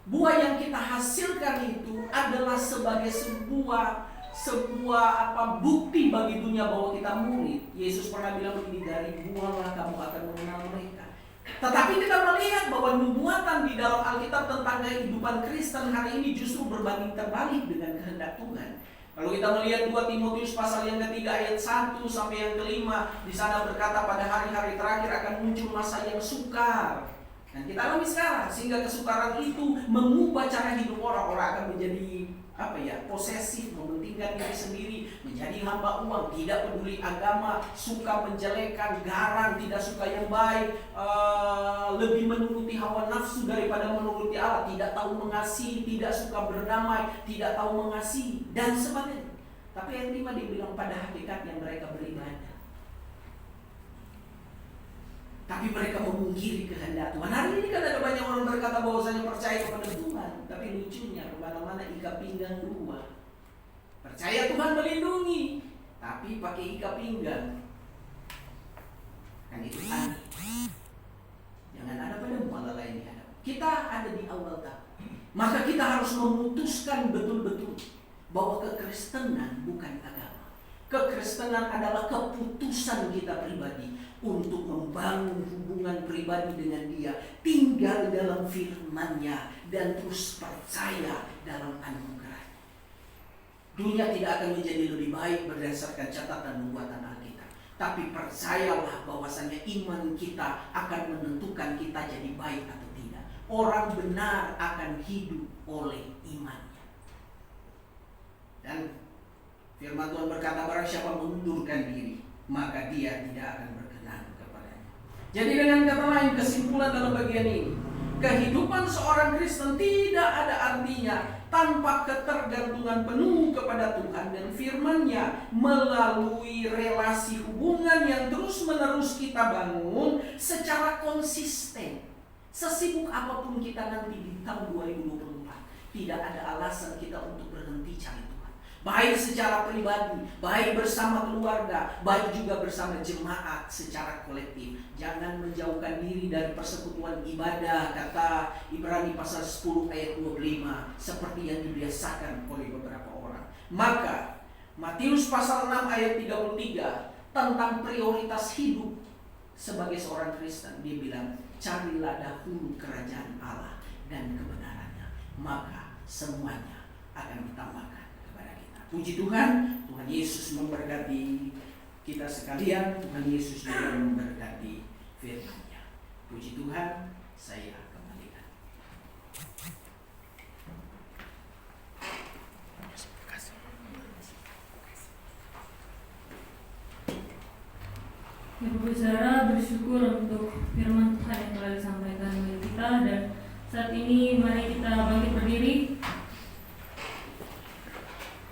buah yang kita hasilkan itu adalah sebagai sebuah bukti bagi dunia bahwa kita murid. Yesus pernah bilang begini, dari buahlah kamu akan mengenal mereka. Tetapi kita melihat bahwa nubuatan di dalam Alkitab tentang kehidupan Kristen hari ini justru berbanding terbalik dengan kehendak Tuhan. Kalau kita melihat 2 Timotius pasal yang ketiga ayat 1 sampai yang kelima, di sana berkata pada hari-hari terakhir akan muncul masa yang sukar. Dan kita alami sekarang, sehingga kesukaran itu mengubah cara hidup orang akan menjadi posesif, mementingkan diri sendiri, menjadi hamba uang, tidak peduli agama, suka menjelekan, garang, tidak suka yang baik, lebih menuruti hawa nafsu daripada menuruti Allah, tidak tahu mengasihi, tidak suka berdamai, tidak tahu mengasihi, dan sebagainya. Tapi yang 5 dibilang pada hakikatnya mereka beribadah, tapi mereka memungkiri kehendak Tuhan. Hari ini kan ada banyak orang berkata bahwasanya percaya kepada Tuhan, tapi lucunya kemana-mana ikat pinggang 2. Percaya Tuhan melindungi, tapi pakai ikat pinggang. Kan itu aneh. Jangan ada padamu malah lain di hadap. Kita ada di awal tahun. Maka kita harus memutuskan betul-betul bahwa kekristenan bukan agama. Kekristenan adalah keputusan kita pribadi untuk membangun hubungan pribadi dengan Dia, tinggal dalam firman-Nya, dan terus percaya dalam anugerah. Dunia tidak akan menjadi lebih baik berdasarkan catatan nubuatan Alkitab, tapi percayalah bahwasanya iman kita akan menentukan kita jadi baik atau tidak. Orang benar akan hidup oleh imannya. Dan firman Tuhan berkata, barang siapa mengundurkan diri, maka dia tidak akan berkenan kepadanya. Jadi dengan kata lain, kesimpulan dalam bagian ini, Kehidupan seorang Kristen tidak ada artinya tanpa ketergantungan penuh kepada Tuhan dan firman-Nya melalui relasi hubungan yang terus-menerus kita bangun secara konsisten. Sesibuk apapun kita nanti di tahun 2024, tidak ada alasan kita untuk berhenti cari Tuhan. Baik secara pribadi, baik bersama keluarga, baik juga bersama jemaat secara kolektif. Jangan menjauhkan diri dari persekutuan ibadah, kata Ibrani pasal 10 ayat 25, seperti yang dibiasakan oleh beberapa orang. Maka Matius pasal 6 ayat 33 tentang prioritas hidup sebagai seorang Kristen, dia bilang, carilah dahulu kerajaan Allah dan kebenarannya, maka semuanya akan ditambahkan. Puji Tuhan, Tuhan Yesus memberkati kita sekalian. Tuhan Yesus juga memberkati firman-Nya. Puji Tuhan, saya kembalikan. Ya, Bapak Saudara, bersyukur untuk firman Tuhan yang telah disampaikan oleh kita, dan saat ini mari kita bangkit berdiri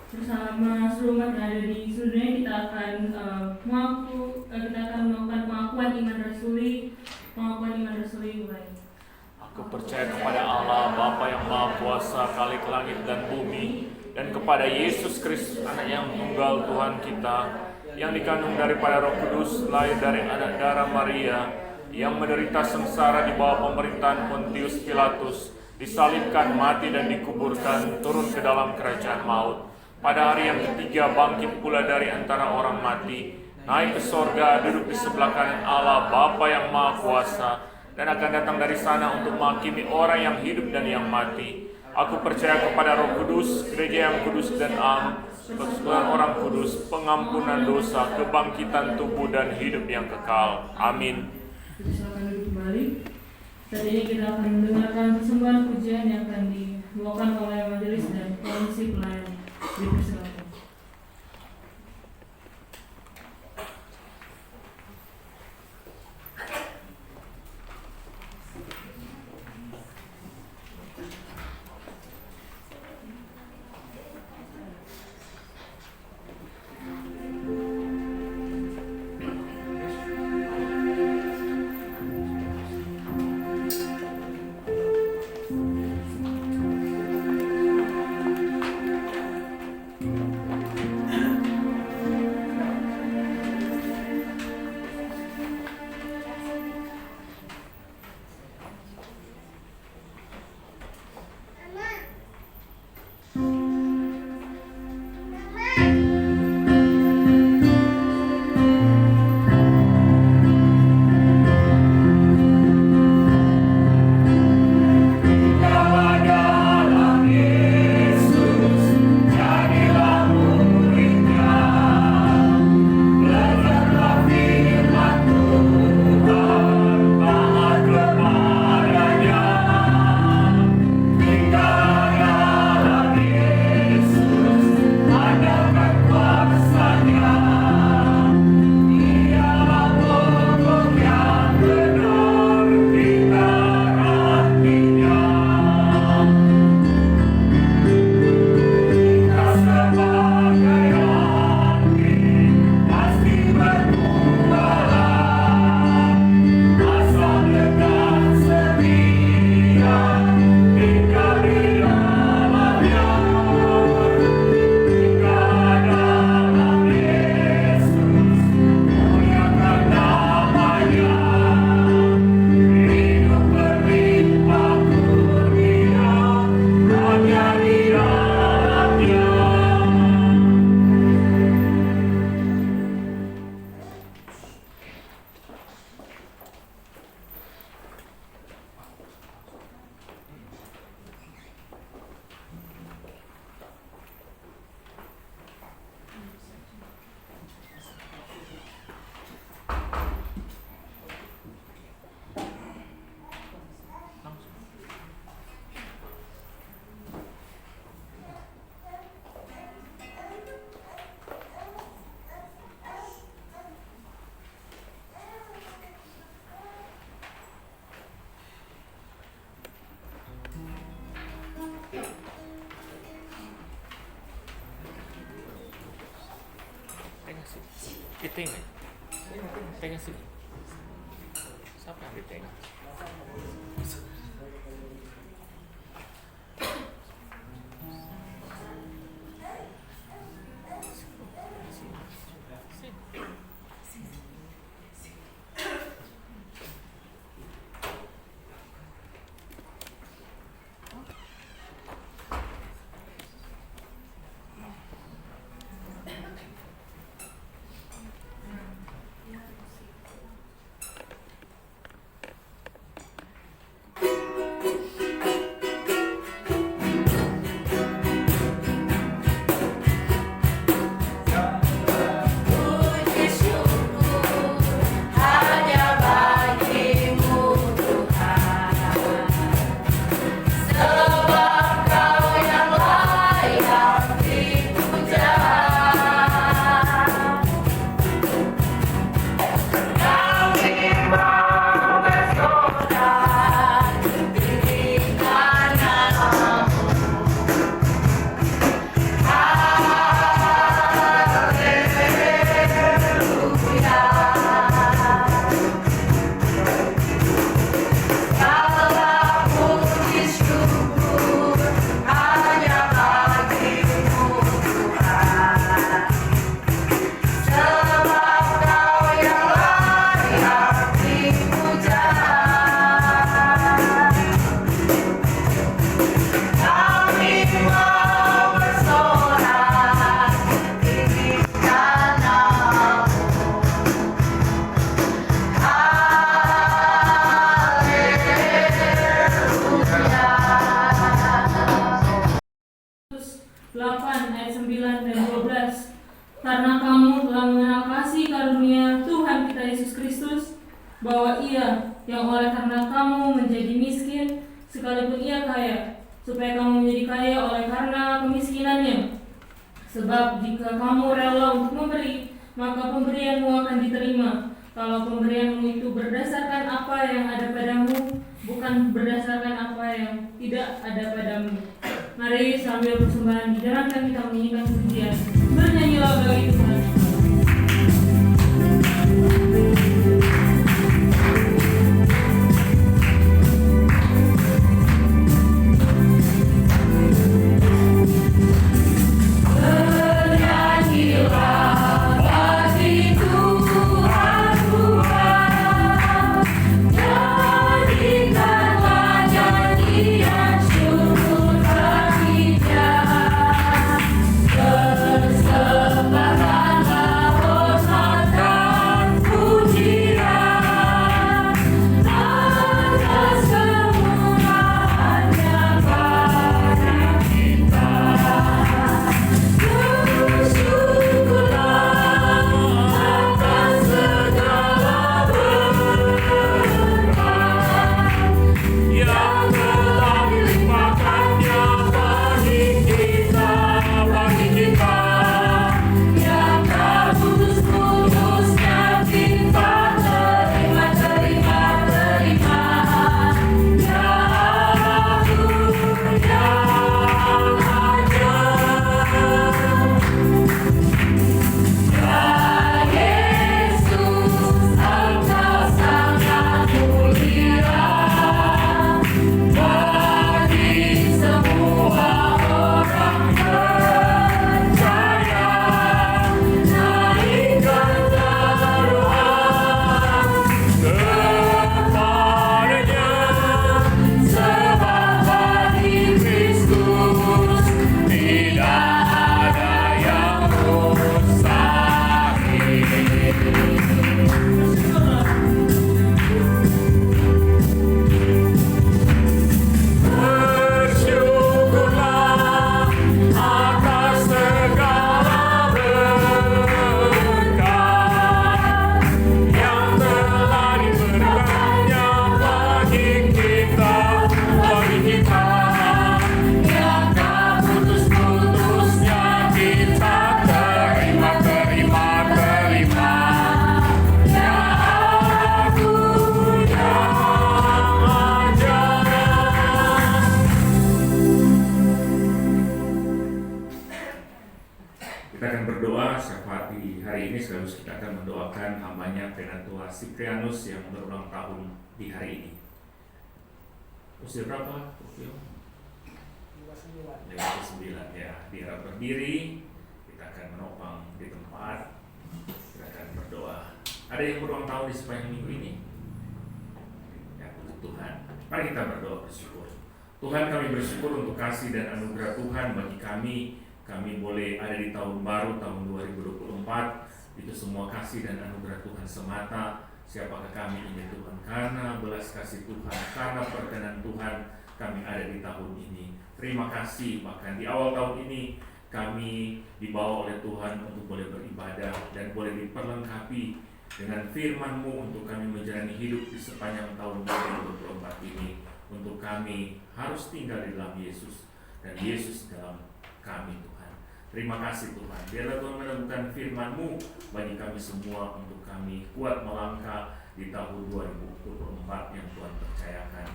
bersama seluruh umat yang ada di seluruh dunia. Kita akan melakukan pengakuan iman rasuli. Mulai. Aku percaya kepada Allah, Bapa yang Maha Kuasa, Khalik langit dan bumi, dan kepada Yesus Kristus, Anak yang tunggal Tuhan kita, yang dikandung daripada Roh Kudus, lahir dari anak darah Maria, yang menderita sengsara di bawah pemerintahan Pontius Pilatus, disalibkan, mati dan dikuburkan, turun ke dalam kerajaan maut. Pada hari yang ketiga bangkit pula dari antara orang mati, naik ke sorga, duduk di sebelah kanan Allah Bapa yang Maha Kuasa, dan akan datang dari sana untuk menghakimi orang yang hidup dan yang mati. Aku percaya kepada Roh Kudus, gereja yang kudus dan am, persekutuan orang kudus, pengampunan dosa, kebangkitan tubuh dan hidup yang kekal. Amin. Silakan duduk kembali. Saat ini kita akan mendengarkan persembahan pujian yang akan dibawakan oleh majelis dan komisi pelayanan. Dipersilakan. Ditengah. Tengah sini. Siapa yang ditengah? Puji syukur hanya bagimu Tuhan, sebab Kau yang layak dipuja. Kami mau bersorak tinggikan namamu. Segala puji syukur hanya bagimu Tuhan, sebab Kau yang layak dipuja. Kami mau bersorak tinggikan namamu. Yesus 8 ayat 9 dan 12. Karena kamu telah mengenal kasih karunia Tuhan kita Yesus Kristus, bahwa Ia yang oleh karena kamu menjadi miskin, sekalipun Ia kaya, supaya kamu menjadi kaya oleh karena kemiskinannya. Sebab jika kamu rela untuk memberi, maka pemberianmu akan diterima. Kalau pemberianmu itu berdasarkan apa yang ada padamu, bukan berdasarkan apa yang tidak ada padamu. Mari sambil persembahan dijalankan kita menyanyikan pujian. Bernyanyilah bagi Tuhan. Bernyanyilah bagi Tuhan Tuhan, nyanyikanlah nyanyian syukur bagi Dia, persembahan Sekaligus kita akan mendoakan hambanya Penatua Siprianus yang berulang tahun di hari ini. Usia berapa? 59 ya. Dia berdiri, kita akan menopang di tempat, kita akan berdoa. Ada yang berulang tahun di sepanjang minggu ini? Ya, puji Tuhan. Mari kita berdoa bersyukur. Tuhan, kami bersyukur untuk kasih dan anugerah Tuhan bagi kami. Kami boleh ada di tahun baru, tahun 2024. Itu semua kasih dan anugerah Tuhan semata. Siapakah kami ini Tuhan? Karena belas kasih Tuhan, karena perkenan Tuhan, kami ada di tahun ini. Terima kasih, bahkan di awal tahun ini kami dibawa oleh Tuhan untuk boleh beribadah dan boleh diperlengkapi dengan firman-Mu untuk kami menjalani hidup di sepanjang tahun 2024 ini. Untuk kami harus tinggal di dalam Yesus dan Yesus dalam kami Tuhan. Terima kasih Tuhan. Biarlah Tuhan menemukan firman-Mu bagi kami semua untuk kami kuat melangkah di tahun 2024 yang Tuhan percayakan.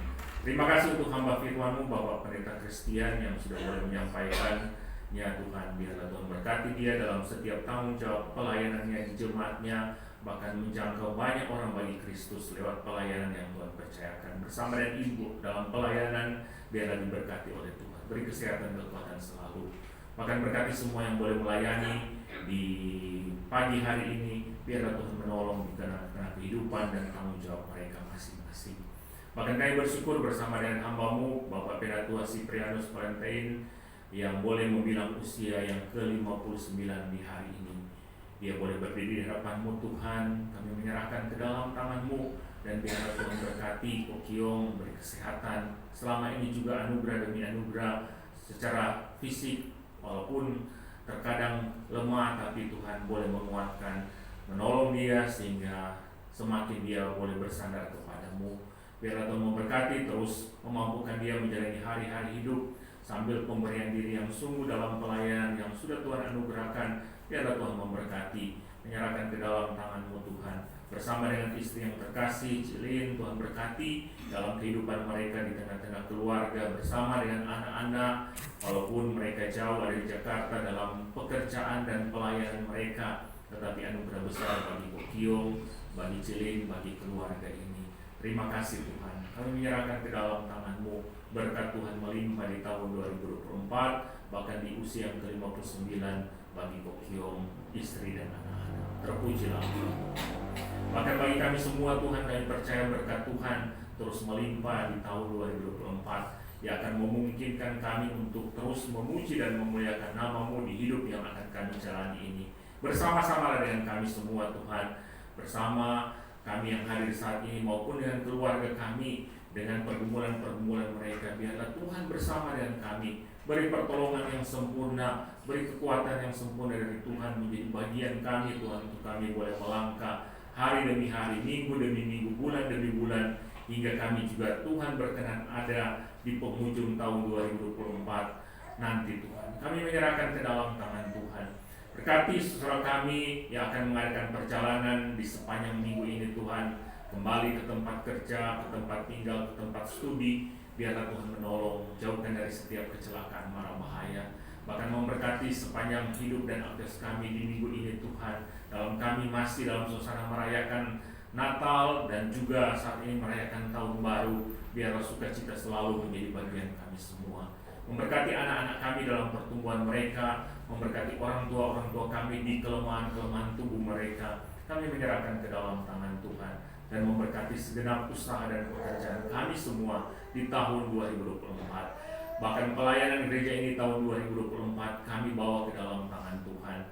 Terima kasih untuk hamba firman-Mu Bapak Pendeta Christian yang sudah boleh menyampaikan. Ya Tuhan, biarlah Tuhan berkati dia dalam setiap tanggung jawab pelayanannya di jemaatnya, bahkan menjangkau banyak orang bagi Kristus lewat pelayanan yang Tuhan percayakan. Bersama dengan Ibu dalam pelayanan, biarlah diberkati oleh Tuhan. Beri kesehatan dan kekuatan selalu. Bahkan berkati semua yang boleh melayani di pagi hari ini, biarlah Tuhan menolong di tengah-tengah kehidupan dan tanggung jawab mereka masing-masing. Bahkan kami bersyukur bersama dengan hamba-Mu Bapak Penatua Siprianus Valentine yang boleh membilang usia yang ke-59 di hari ini. Dia boleh berdiri di hadapan-Mu Tuhan. Kami menyerahkan ke dalam tangan-Mu dan biarlah Tuhan berkati Kokiong, beri kesehatan. Selama ini juga anugerah demi anugerah secara fisik, walaupun terkadang lemah, tapi Tuhan boleh menguatkan, menolong dia sehingga semakin dia boleh bersandar kepada-Mu. Biarlah Tuhan memberkati, terus memampukan dia menjalani hari-hari hidup sambil pemberian diri yang sungguh dalam pelayanan yang sudah Tuhan anugerahkan. Biarlah Tuhan memberkati, menyerahkan ke dalam tangan-Mu Tuhan. Bersama dengan istri yang terkasih, Cilin, Tuhan berkati dalam kehidupan mereka di tengah-tengah keluarga, bersama dengan anak-anak, walaupun mereka jauh ada di Jakarta dalam pekerjaan dan pelayanan mereka, tetapi anugerah besar bagi Kokiong, bagi Cilin, bagi keluarga ini. Terima kasih Tuhan, kami menyerahkan ke dalam tangan-Mu. Berkat Tuhan melimpah di tahun 2024, bahkan di usia yang ke-59 bagi Kokiong, istri dan anak-anak. Terpujilah Engkau. Bahkan bagi kami semua Tuhan, kami percaya berkat Tuhan terus melimpah di tahun 2024 yang akan memungkinkan kami untuk terus memuji dan memuliakan nama-Mu di hidup yang akan kami jalani ini. Bersama-sama dengan kami semua Tuhan, bersama kami yang hadir saat ini maupun dengan keluarga kami, dengan pergumulan-pergumulan mereka, biarlah Tuhan bersama dengan kami, beri pertolongan yang sempurna, beri kekuatan yang sempurna dari Tuhan menjadi bagian kami Tuhan, untuk kami boleh melangkah hari demi hari, minggu demi minggu, bulan demi bulan, hingga kami juga Tuhan berkenan ada di penghujung tahun 2024 nanti Tuhan. Kami menyerahkan ke dalam tangan Tuhan. Berkati saudara kami yang akan mengadakan perjalanan di sepanjang minggu ini Tuhan, kembali ke tempat kerja, ke tempat tinggal, ke tempat studi. Biarlah Tuhan menolong, jauhkan dari setiap kecelakaan mara bahaya. Bahkan memberkati sepanjang hidup dan aktivitas kami di minggu ini Tuhan. Dalam kami masih dalam suasana merayakan Natal dan juga saat ini merayakan Tahun Baru. Biarlah sukacita selalu menjadi bagian kami semua. Memberkati anak-anak kami dalam pertumbuhan mereka, memberkati orang tua kami di kelemahan-kelemahan tubuh mereka. Kami menyerahkan ke dalam tangan Tuhan dan memberkati segenap usaha dan pekerjaan kami semua di tahun 2024. Bahkan pelayanan gereja ini tahun 2024 kami bawa ke dalam tangan Tuhan.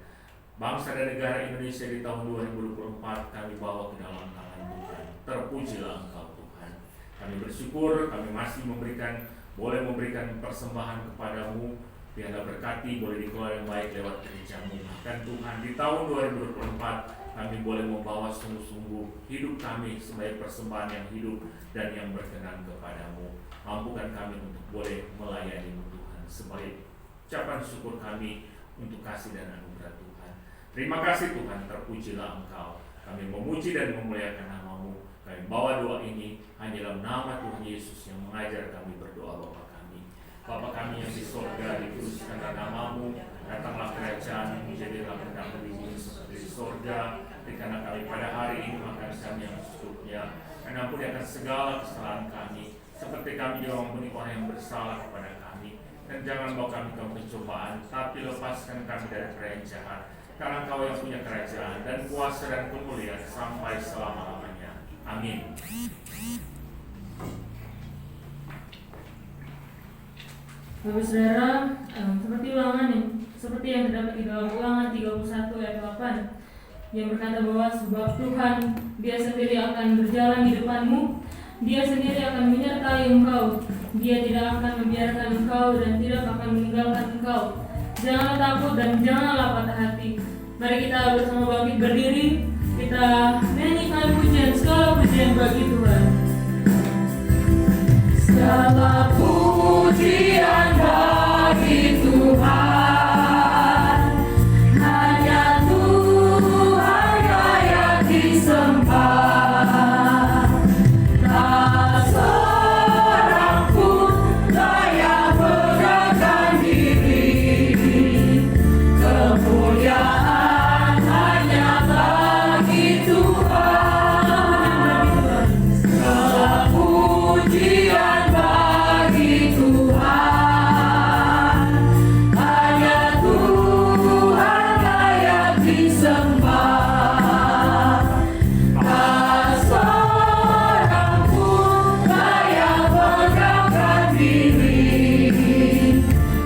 Bangsa dan negara Indonesia di tahun 2024 kami bawa ke dalam tangan Tuhan. Terpujilah Engkau Tuhan. Kami bersyukur, kami masih boleh memberikan persembahan kepadamu. Biarlah berkati, boleh dikelola yang baik lewat gereja-Mu. Dan Tuhan, di tahun 2024 kami boleh membawa sungguh-sungguh hidup kami sebagai persembahan yang hidup dan yang berkenan kepadamu. Mampukan kami untuk boleh melayani Tuhan sebagai ucapan syukur kami untuk kasih dan anugerah Tuhan. Terima kasih Tuhan, terpujilah Engkau. Kami memuji dan memuliakan nama-Mu. Kami bawa doa ini hanya dalam nama Tuhan Yesus yang mengajar kami berdoa Bapa kami. Bapa kami yang di sorga, dikuduskanlah nama-Mu, datanglah kerajaan-Mu, jadilah kehendak-Mu di bumi seperti di sorga. Berikanlah kami pada hari ini makan siang yang secukupnya, dan ampuni akan segala kesalahan kami, seperti kami juga mengampuni orang yang bersalah kepada kami. Dan jangan bawa kami ke pencobaan, tapi lepaskan kami dari perkara yang jahat. Karena Engkau yang punya kerajaan dan kuasa dan kemuliaan sampai selama-lamanya. Amin. Bapak Saudara, seperti ulangan nih, seperti yang terdapat di dalam Ulangan 31 ayat 8 yang berkata bahwa sebab Tuhan Dia sendiri akan berjalan di depanmu, Dia sendiri akan menyertai engkau, Dia tidak akan membiarkan engkau dan tidak akan meninggalkan engkau. Janganlah takut dan janganlah patah hati. Mari kita bersama bangkit berdiri, kita nyanyikan pujian, segala pujian bagi Tuhan. Segala pujian bagi Tuhan, hanya Tuhan layak disembah. Tak seorang pun layak berdagang diri. Kemuliaan hanya bagi Tuhan. Segala pujian bagi Tuhan, hanya Tuhan layak disembah. Tak seorang pun layak berdagang diri.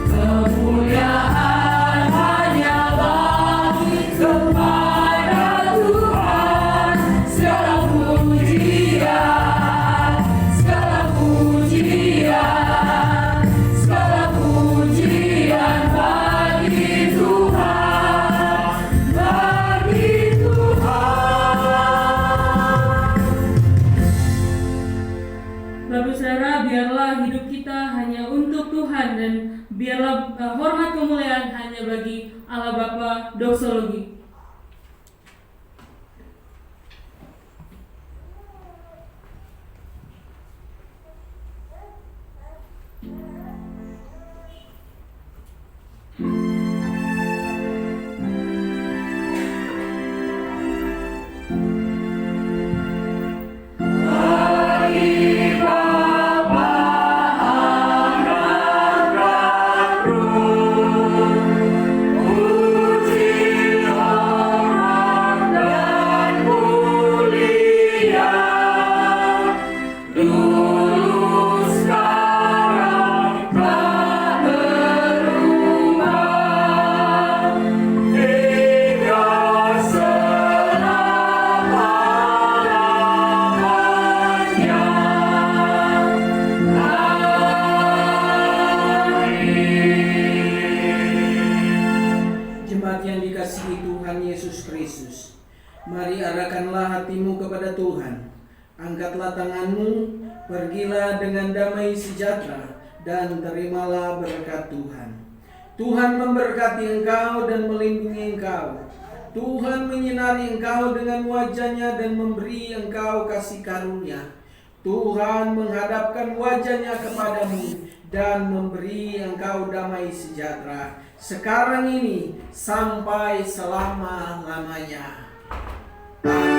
Kemuliaan hanya bagi kepada Tuhan. Segala pujian, segala pujian, segala pujian bagi Tuhan, bagi Tuhan. Bapak Saudara, biarlah hidup kita hanya untuk Tuhan dan biarlah hormat kemuliaan hanya bagi Allah Bapa doksologi. Bagi Bapa, Anak, dan Roh, puji, hormat, dan mulia, dulu, sekarang, tak berubah, hingga selama-lamanya. Jemaat yang dikasihi Tuhan Yesus Kristus, mari arahkanlah hatimu kepada Tuhan. Angkatlah tanganmu, pergilah dengan damai sejahtera, dan terimalah berkat Tuhan. Tuhan memberkati engkau dan melindungi engkau. Tuhan menyinari engkau dengan wajah-Nya dan memberi engkau kasih karunia. Tuhan menghadapkan wajah-Nya kepadamu dan memberi engkau damai sejahtera sekarang ini sampai selama-lamanya. Amin.